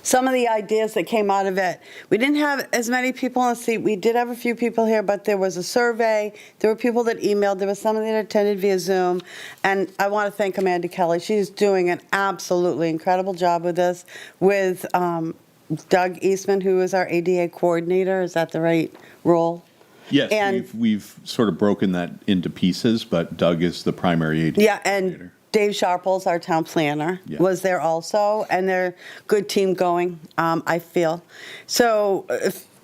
Some of the ideas that came out of it, we didn't have as many people in the seat. We did have a few people here, but there was a survey. There were people that emailed. There was some that attended via Zoom. And I want to thank Amanda Kelly. She's doing an absolutely incredible job with this, with Doug Eastman, who is our ADA coordinator. Is that the right role? Yes, And- we've sort of broken that into pieces, but Doug is the primary AD. Yeah, and Dave Sharples, our town planner, was there also, and they're a good team going, I feel. So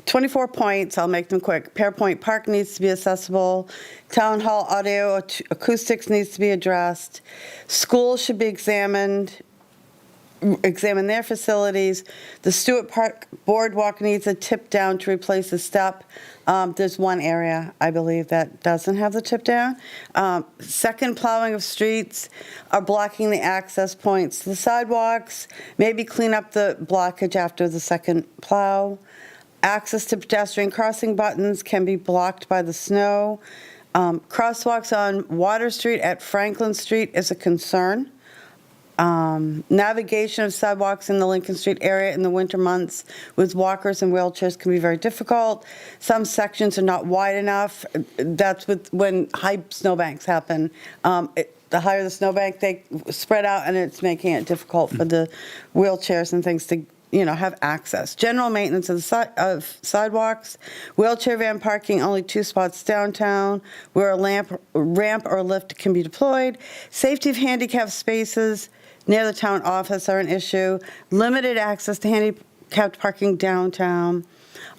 24 points, I'll make them quick. Pearpoint Park needs to be accessible. Town hall audio acoustics needs to be addressed. Schools should be examine their facilities. The Stewart Park Boardwalk needs a tip down to replace a step. There's one area, I believe, that doesn't have the tip down. Second plowing of streets are blocking the access points. The sidewalks, maybe clean up the blockage after the second plow. Access to pedestrian crossing buttons can be blocked by the snow. Crosswalks on Water Street at Franklin Street is a concern. Navigation of sidewalks in the Lincoln Street area in the winter months with walkers and wheelchairs can be very difficult. Some sections are not wide enough. That's when high snowbanks happen. The higher the snowbank, they spread out, and it's making it difficult for the wheelchairs and things to have access. General maintenance of sidewalks, wheelchair van parking, only 2 spots downtown, where a ramp or lift can be deployed. Safety of handicap spaces near the town office are an issue. Limited access to handicapped parking downtown.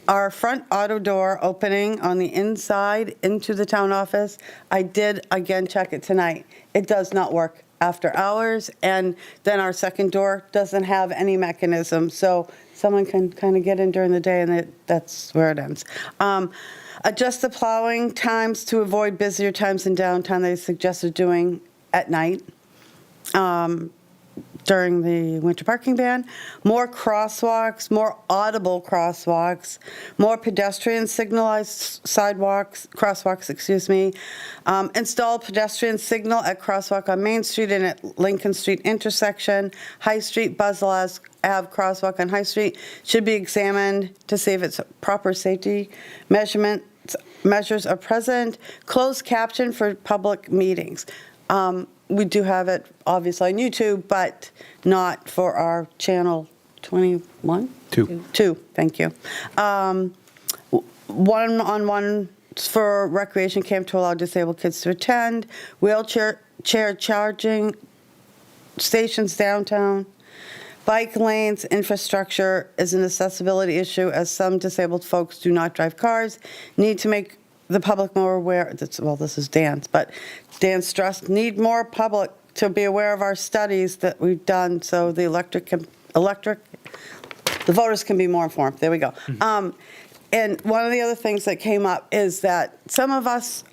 Our front auto door opening on the inside into the town office, I did again check it tonight. It does not work after hours, and then our second door doesn't have any mechanism, so someone can kind of get in during the day, and that's where it ends. Adjust the plowing times to avoid busier times in downtown. They suggested doing at night during the winter parking ban. More crosswalks, more audible crosswalks, more pedestrian signalized crosswalks, install pedestrian signal at crosswalk on Main Street and at Lincoln Street intersection. High Street, Buzzell Ave crosswalk on High Street should be examined to see if it's proper safety measures are present. Closed caption for public meetings. We do have it, obviously, on YouTube, but not for our channel 21? Two, thank you. One-on-one for recreation camp to allow disabled kids to attend. Wheelchair charging stations downtown. Bike lanes infrastructure is an accessibility issue, as some disabled folks do not drive cars. Need to make the public more aware. This is Dan's, but Dan stressed, need more public to be aware of our studies that we've done, so the voters can be more informed. There we go. And one of the other things that came up is that some of us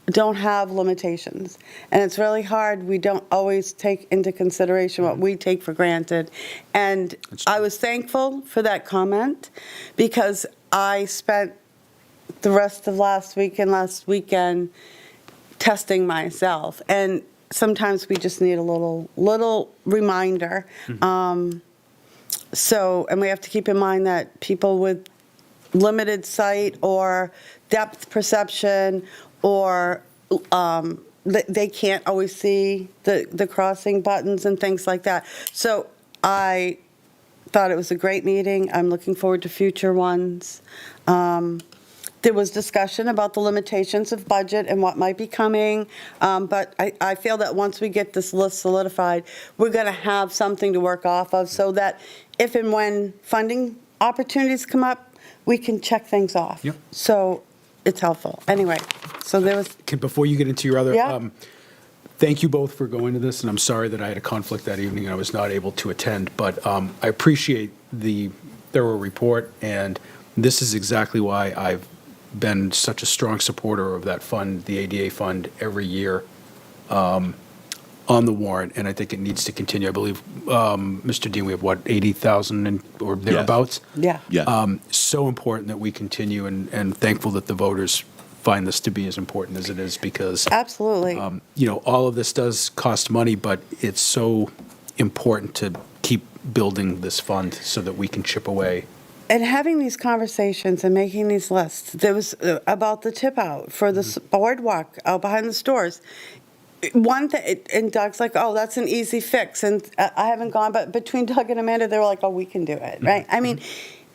don't have limitations, and it's really hard. We don't always take into consideration what we take for granted. And I was thankful for that comment, because I spent the rest of last weekend testing myself, and sometimes we just need a little reminder. And we have to keep in mind that people with limited sight or depth perception, or they can't always see the crossing buttons and things like that. So I thought it was a great meeting. I'm looking forward to future ones. There was discussion about the limitations of budget and what might be coming, but I feel that once we get this list solidified, we're going to have something to work off of, so that if and when funding opportunities come up, we can check things off. Yep. So it's helpful. Anyway, so there was... Before you get into your other... Yeah. Thank you both for going to this, and I'm sorry that I had a conflict that evening and I was not able to attend, but I appreciate the thorough report, and this is exactly why I've been such a strong supporter of that fund, the ADA fund, every year on the warrant, and I think it needs to continue. I believe, Mr. Dean, we have, 80,000 or thereabouts? Yeah. So important that we continue, and thankful that the voters find this to be as important as it is, because absolutely, all of this does cost money, but it's so important to keep building this fund so that we can chip away. And having these conversations and making these lists, there was about the tip out for the boardwalk out behind the stores. One thing, and Doug's like, oh, that's an easy fix. And I haven't gone, but between Doug and Amanda, they were like, oh, we can do it, right? I mean,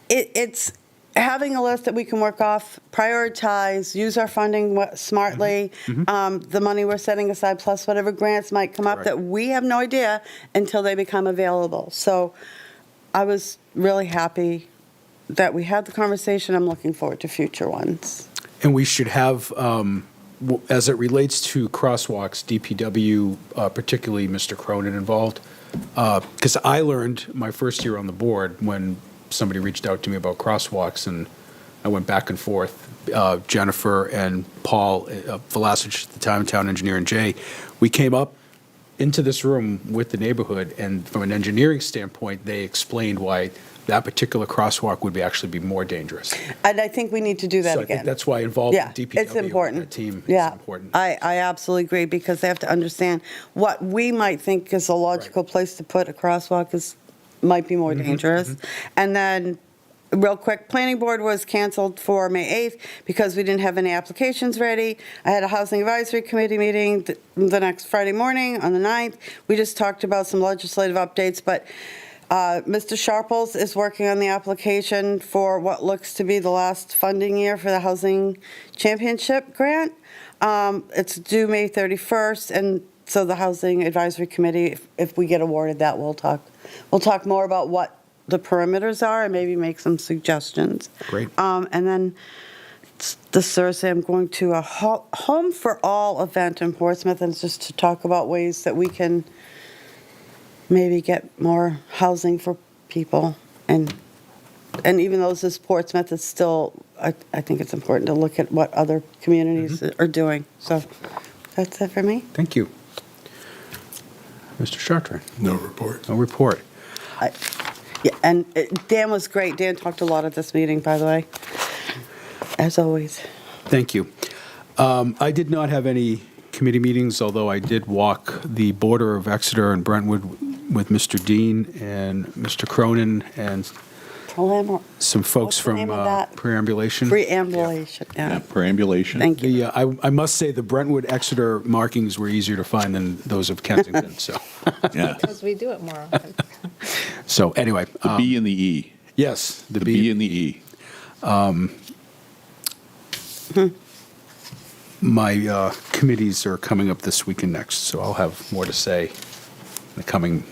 it's having a list that we can work off, prioritize, use our funding smartly, the money we're setting aside, plus whatever grants might come up that we have no idea until they become available. So I was really happy that we had the conversation. I'm looking forward to future ones. And we should have, as it relates to crosswalks, DPW, particularly Mr. Cronin involved, because I learned my first year on the board when somebody reached out to me about crosswalks, and I went back and forth. Jennifer and Paul Velasquez, the town engineer, and Jay, we came up into this room with the neighborhood, and from an engineering standpoint, they explained why that particular crosswalk would actually be more dangerous. And I think we need to do that So I again. think that's why involving Yeah, DPW it's important. with that team Yeah, is important. I absolutely agree, because they have to understand what we might think is a logical place to put a crosswalk might be more dangerous. And then, real quick, planning board was canceled for May 8th because we didn't have any applications ready. I had a housing advisory committee meeting the next Friday morning on the 9th. We just talked about some legislative updates, but Mr. Sharples is working on the application for what looks to be the last funding year for the Housing Championship Grant. It's due May 31st, and so the Housing Advisory Committee, if we get awarded that, we'll talk more about what the perimeters are and maybe make some suggestions. Great. And then this Thursday, I'm going to a Home for All event in Portsmouth, and it's just to talk about ways that we can maybe get more housing for people. And even though this is Portsmouth, it's still, I think it's important to look at what other communities are doing. So that's it for me. Thank you. Mr. Chartrand? No report. No report. Yeah, and Dan was great. Dan talked a lot at this meeting, by the way, as always. Thank you. I did not have any committee meetings, although I did walk the border of Exeter and Brentwood with Mr. Dean and Mr. Cronin and some folks from Preambulation. Preambulation, yeah. Preambulation. Thank you. I must say the Brentwood-Exeter markings were easier to find than those of Kensington, so. Yeah. Because we do it more often. So anyway. The B and the E. Yes, the B and the E. My committees are coming up this week and next, so I'll have more to say in the coming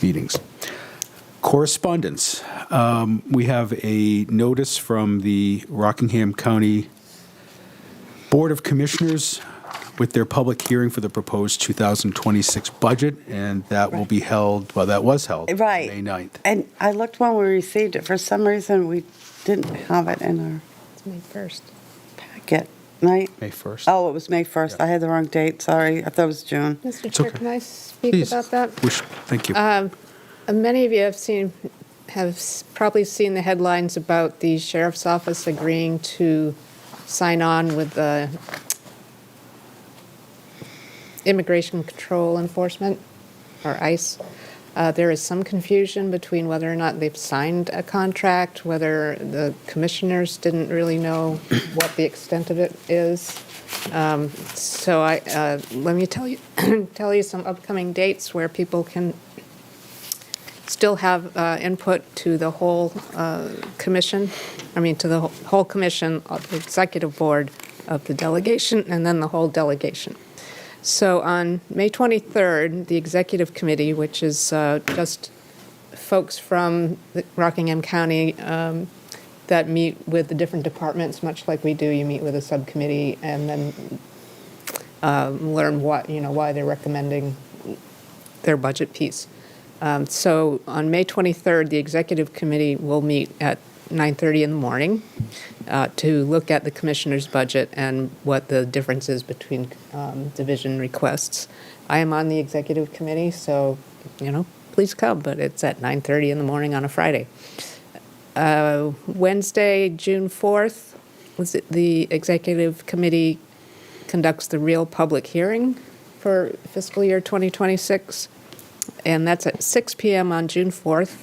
meetings. Correspondence. We have a notice from the Rockingham County Board of Commissioners with their public hearing for the proposed 2026 budget, and that will be held, well, that was held Right. May 9th. And I looked when we received it. For some reason, we didn't have it in our It's May 1st. packet, right? May 1st. Oh, it was May 1st. I had the wrong date, sorry. I thought it was June. Mr. Chair, can I speak Please. about that? Thank you. Many of you have probably seen the headlines about the sheriff's office agreeing to sign on with the Immigration Control Enforcement, or ICE. There is some confusion between whether or not they've signed a contract, whether the commissioners didn't really know what the extent of it is. So let me tell you some upcoming dates where people can still have input to the whole commission, to the whole commission, the executive board of the delegation, and then the whole delegation. So on May 23rd, the executive committee, which is just folks from Rockingham County that meet with the different departments, much like we do, you meet with a subcommittee and then learn why they're recommending their budget piece. So on May 23rd, the executive committee will meet at 9:30 in the morning to look at the commissioner's budget and what the difference is between division requests. I am on the executive committee, so, please come, but it's at 9:30 in the morning on a Friday. Wednesday, June 4th, the executive committee conducts the real public hearing for fiscal year 2026. And that's at 6 p.m. on June 4th.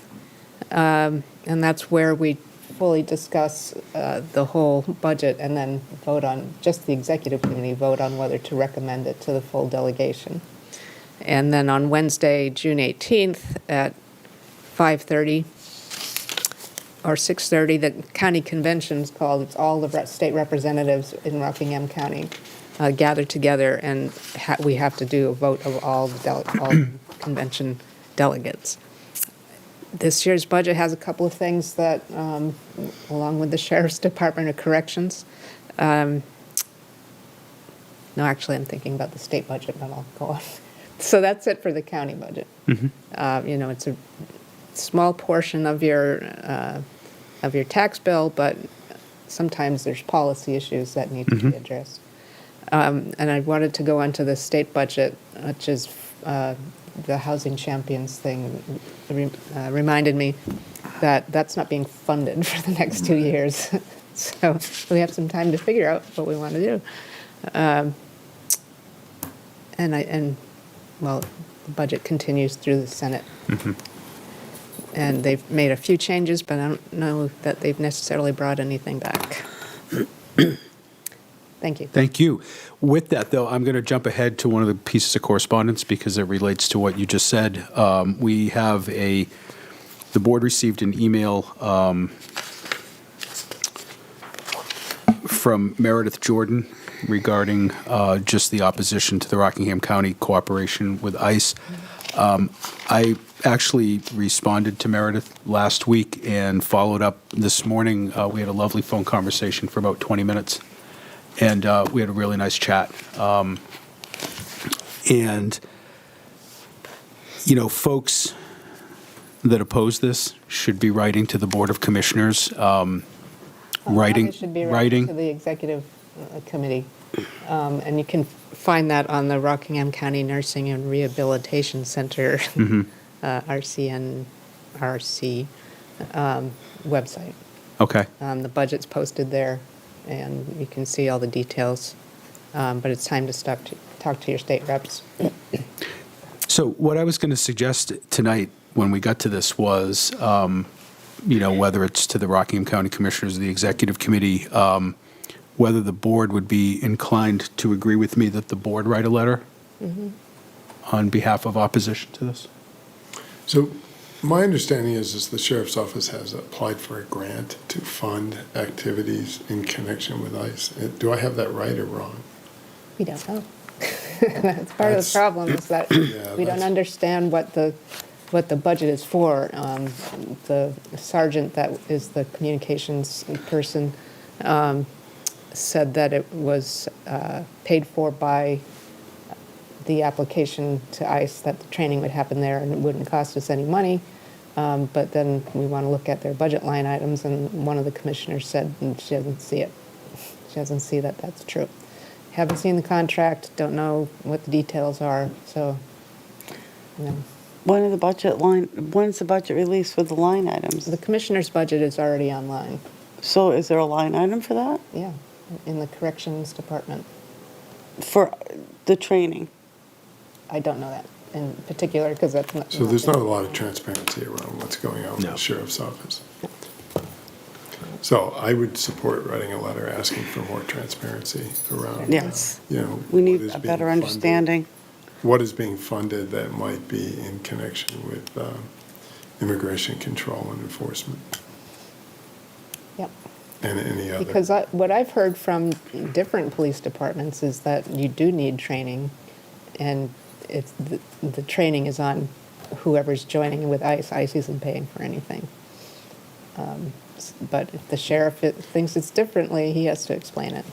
And that's where we fully discuss the whole budget and then vote on, just the executive committee vote on whether to recommend it to the full delegation. And then on Wednesday, June 18th at 5:30 or 6:30, the county convention is called. It's all the state representatives in Rockingham County gather together, and we have to do a vote of all the convention delegates. This year's budget has a couple of things that, along with the Sheriff's Department of Corrections, no, actually I'm thinking about the state budget, but I'll go on. So that's it for the county budget. It's a small portion of your tax bill, but sometimes there's policy issues that need to be addressed. And I wanted to go on to the state budget, which is the Housing Champions thing reminded me. that's not being funded for the next 2 years. So we have some time to figure out what we want to do. Well, the budget continues through the Senate. And they've made a few changes, but I don't know that they've necessarily brought anything back. Thank you. Thank you. With that, though, I'm going to jump ahead to one of the pieces of correspondence because it relates to what you just said. We have the board received an email from Meredith Jordan regarding just the opposition to the Rockingham County cooperation with ICE. I actually responded to Meredith last week and followed up this morning. We had a lovely phone conversation for about 20 minutes, and we had a really nice chat. And, you know, folks that oppose this should be writing to the Board of Commissioners, It should be writing to the Executive Committee. And you can find that on the Rockingham County Nursing and Rehabilitation Center, RCNRC website. Okay. The budget's posted there, and you can see all the details. But it's time to talk to your state reps. So what I was going to suggest tonight when we got to this was, you know, whether it's to the Rockingham County Commissioners or the Executive Committee, whether the board would be inclined to agree with me that the board write a letter on behalf of opposition to this. So my understanding is the Sheriff's Office has applied for a grant to fund activities in connection with ICE. Do I have that right or wrong? We don't know. That's part of the problem is that we don't understand what the budget is for. The sergeant that is the communications person said that it was paid for by the application to ICE, that the training would happen there and it wouldn't cost us any money. But then we want to look at their budget line items, and one of the commissioners said she doesn't see it. She doesn't see that that's true. Haven't seen the contract, don't know what the details are, so, you know. When's the budget released with the line items? The commissioner's budget is already online. So is there a line item for that? Yeah, in the corrections department. For the training? I don't know that in particular because that's not. So there's not a lot of transparency around what's going on with the Sheriff's Office. So I would support writing a letter asking for more transparency around, yes. You know, We need a better understanding. What is being funded that might be in connection with immigration control and enforcement? Yep. And any other. Because what I've heard from different police departments is that you do need training, and it's the training is on whoever's joining with ICE. ICE isn't paying for anything. But if the sheriff thinks it's differently, he has to explain it.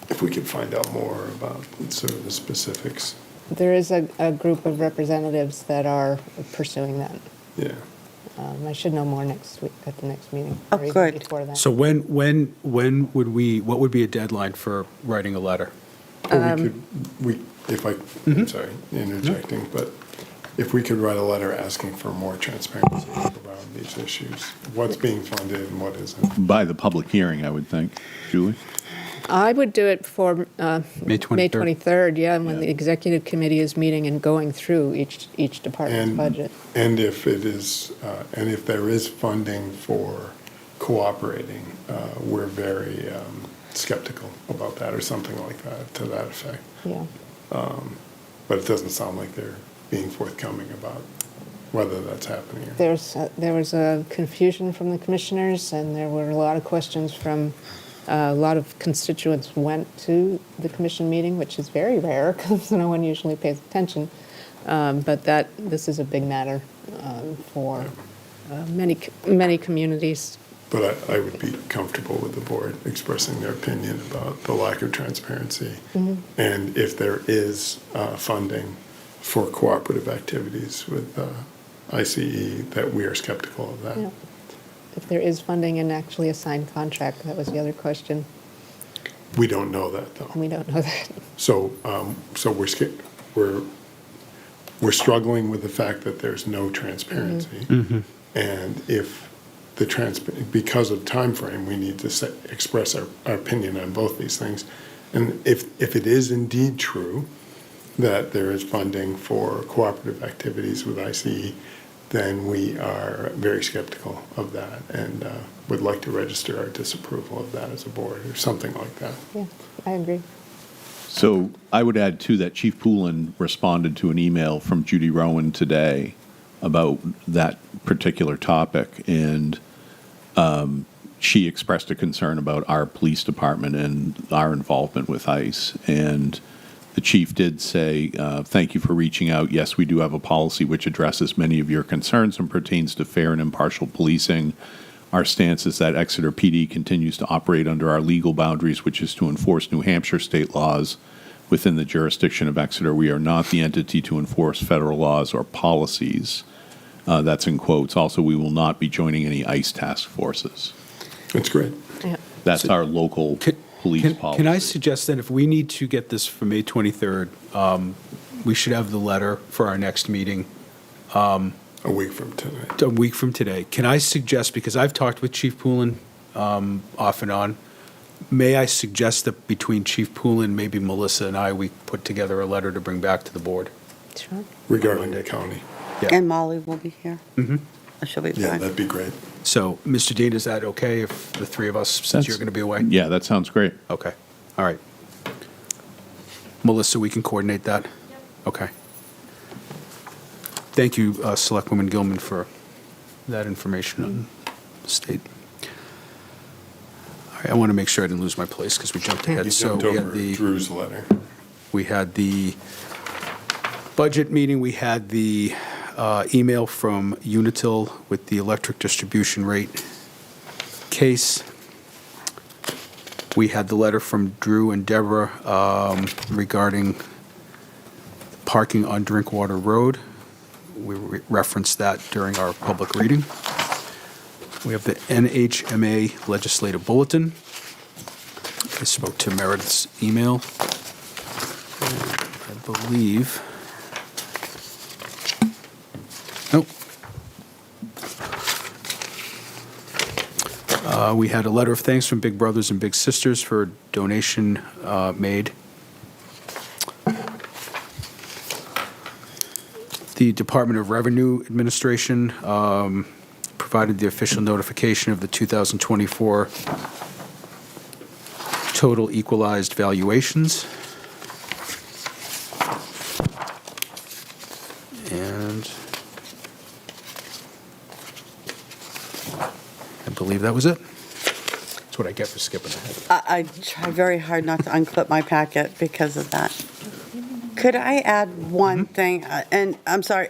If we could find out more about sort of the specifics. There is a group of representatives that are pursuing that. Yeah. I should know more next week at the next meeting. Oh, or even good. Before that. So when would what would be a deadline for writing a letter? I'm sorry, interjecting, but if we could write a letter asking for more transparency around these issues, what's being funded and what isn't. By the public hearing, I would think. Julie? I would do it for May 23rd. May 23rd, when the executive committee is meeting and going through each department's budget. And if it is, and if there is funding for cooperating, we're very skeptical about that or something like that, to that effect. Yeah. But it doesn't sound like they're being forthcoming about whether that's happening. There was a confusion from the commissioners, and there were a lot of questions from a lot of constituents went to the commission meeting, which is very rare because no one usually pays attention. But this is a big matter for many communities. But I would be comfortable with the board expressing their opinion about the lack of transparency. And if there is funding for cooperative activities with ICE, that we are skeptical of that. Yeah. If there is funding and actually a signed contract, that was the other question. We don't know that, though. We don't know that. So we're struggling with the fact that there's no transparency. And if because of time frame, we need to express our opinion on both these things. And if it is indeed true that there is funding for cooperative activities with ICE, then we are very skeptical of that and would like to register our disapproval of that as a board or something like that. Yeah, I agree. So I would add, too, that Chief Poulin responded to an email from Judy Rowan today about that particular topic, and she expressed a concern about our police department and our involvement with ICE. And the chief did say, thank you for reaching out. Yes, we do have a policy which addresses many of your concerns and pertains to fair and impartial policing. Our stance is that Exeter PD continues to operate under our legal boundaries, which is to enforce New Hampshire state laws within the jurisdiction of Exeter. We are not the entity to enforce federal laws or policies. That's in quotes. Also, we will not be joining any ICE task forces. That's great. Yeah. That's our local police policy. Can I suggest that if we need to get this for May 23rd, we should have the letter for our next meeting. A week from tonight. A week from today. Can I suggest, because I've talked with Chief Poulin off and on, may I suggest that between Chief Poulin, maybe Melissa and I, we put together a letter to bring back to the board? Sure. Regarding the county. Yeah. And Molly will be here. Mm-hmm. She'll be Yeah, back. that'd be great. So, Mr. Dean, is that okay if the three of us, since you're going to be away? Yeah, that sounds great. Okay. All right. Melissa, we can coordinate that? Yep. Okay. Thank you, Selectwoman Gilman, for that information on the state. All right, I want to make sure I didn't lose my place because we jumped ahead. You So jumped we over had the Drew's letter. We had the budget meeting. We had the email from Unitil with the electric distribution rate case. We had the letter from Drew and Deborah regarding parking on Drinkwater Road. We referenced that during our public reading. We have the NHMA Legislative Bulletin. I spoke to Meredith's email. I believe. Nope. We had a letter of thanks from Big Brothers and Big Sisters for a donation made. The Department of Revenue Administration provided the official notification of the 2024 total equalized valuations. And I believe that was it. That's what I get for skipping ahead. I try very hard not to unclip my packet because of that. Could I add one thing? And I'm sorry.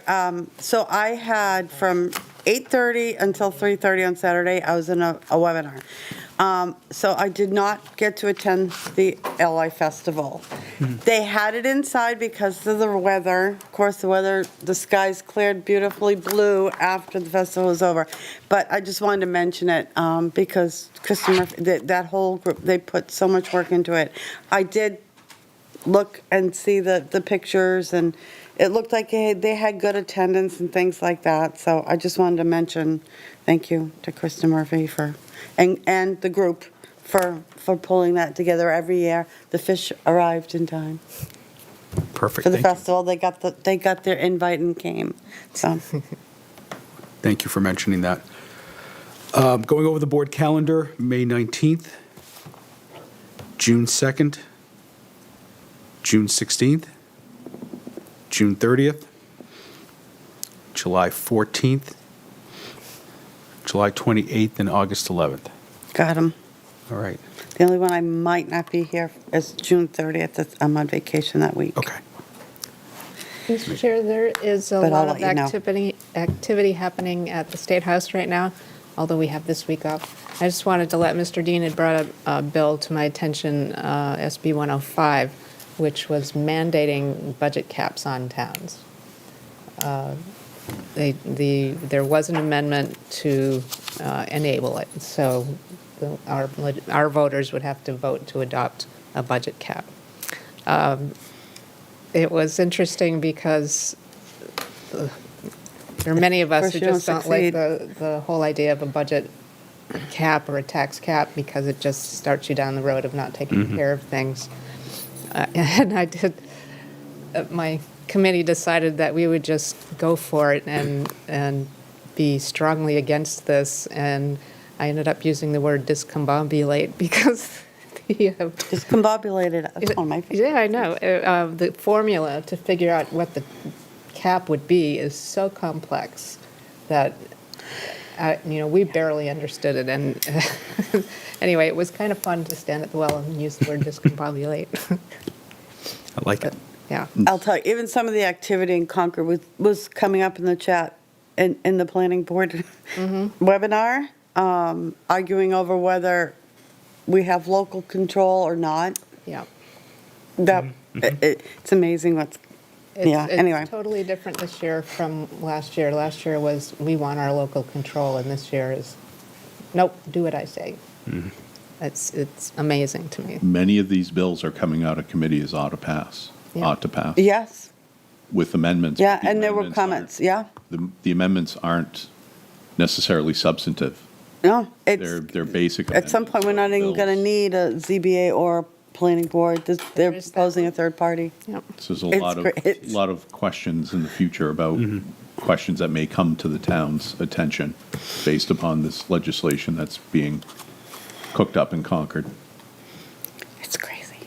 So I had from 8:30 until 3:30 on Saturday, I was in a webinar. So I did not get to attend the LI Festival. They had it inside because of the weather. Of course, the skies cleared beautifully blue after the festival was over. But I just wanted to mention it because Kristen Murphy, that whole group, they put so much work into it. I did look and see the pictures, and it looked like they had good attendance and things like that. So I just wanted to mention thank you to Kristen Murphy and the group for pulling that together every year. The fish arrived in time. Perfect. For the Thank you. festival, they got their invite and came. So Thank you for mentioning that. Going over the board calendar, May 19th, June 2nd, June 16th, June 30th, July 14th, July 28th, and August 11th. got them. All right. The only one I might not be here is June 30th. I'm on vacation that week. Okay. Mr. Chair, there is a But I'll lot of let you know. activity happening at the State House right now, although we have this week off. I just wanted to let Mr. Dean had brought a bill to my attention, SB 105, which was mandating budget caps on towns. There was an amendment to enable it, so our voters would have to vote to adopt a budget cap. It was interesting because there are many of us First who you don't just don't like succeed. the whole idea of a budget cap or a tax cap because it just starts you down the road of not taking care of things. And my committee decided that we would just go for it and be strongly against this. And I ended up using the word discombobulate because discombobulated. That's one of my favorites. Yeah, I know. The formula to figure out what the cap would be is so complex that we barely understood it. And anyway, it was kind of fun to stand at the well and use the word discombobulate. I like it. Yeah. I'll tell you, even some of the activity in Concord was coming up in the chat in the planning board webinar, arguing over whether we have local control or not. Yeah. It's amazing what's, anyway. It's totally different this year from last year. Last year was, we want our local control, and this year is, nope, do what I say. It's amazing to me. Many of these bills are coming out of committee as ought to pass. Yes. With amendments. Yeah, but the and there were amendments comments, yeah. The amendments aren't necessarily substantive. No, They're basic. at some point, we're not even going to need a ZBA or a planning board. They're proposing a third party. Yep. So there's a lot of questions in the future about questions that may come to the town's attention based upon this legislation that's being cooked up in Concord. It's crazy.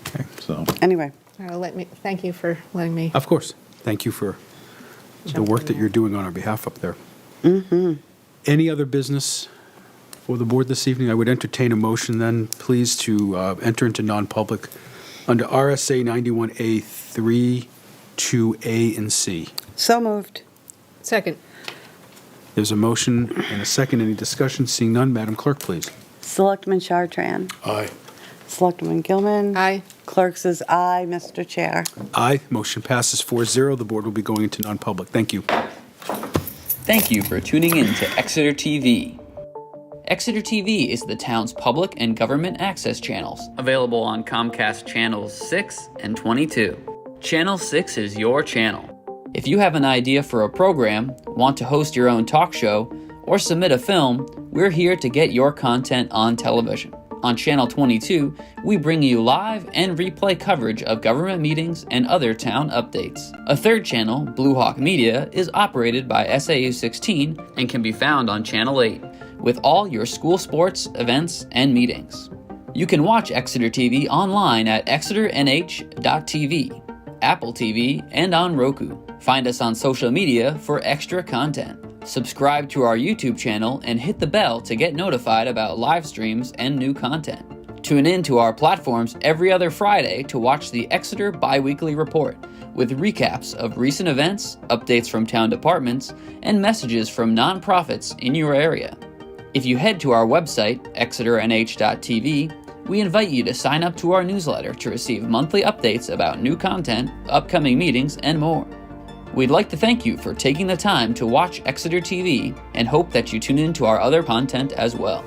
Okay. So anyway. Thank you for letting me. Of course. Thank you for the work that you're doing on our behalf up there. Any other business for the board this evening? I would entertain a motion then, please, to enter into non-public under RSA 91A 3, 2A, and C. So moved. Second. There's a motion and a second. Any discussion? Seeing none, Madam Clerk, please. Selectman Chartran. Aye. Selectman Gilman. Aye. Clerk says aye, Mr. Chair. Aye. Motion passes 4-0. The board will be going into non-public. Thank you. Thank you for tuning in to Exeter TV. Exeter TV is the town's public and government access channels, available on Comcast Channels 6 and 22. Channel 6 is your channel. If you have an idea for a program, want to host your own talk show, or submit a film, we're here to get your content on television. On Channel 22, we bring you live and replay coverage of government meetings and other town updates. A third channel, Blue Hawk Media, is operated by SAU 16 and can be found on Channel 8, with all your school sports, events, and meetings. You can watch Exeter TV online at exeternh.tv, Apple TV, and on Roku. Find us on social media for extra content. Subscribe to our YouTube channel and hit the bell to get notified about live streams and new content. Tune in to our platforms every other Friday to watch the Exeter Biweekly Report, with recaps of recent events, updates from town departments, and messages from nonprofits in your area. If you head to our website, exeternh.tv, we invite you to sign up to our newsletter to receive monthly updates about new content, upcoming meetings, and more. We'd like to thank you for taking the time to watch Exeter TV and hope that you tune in to our other content as well.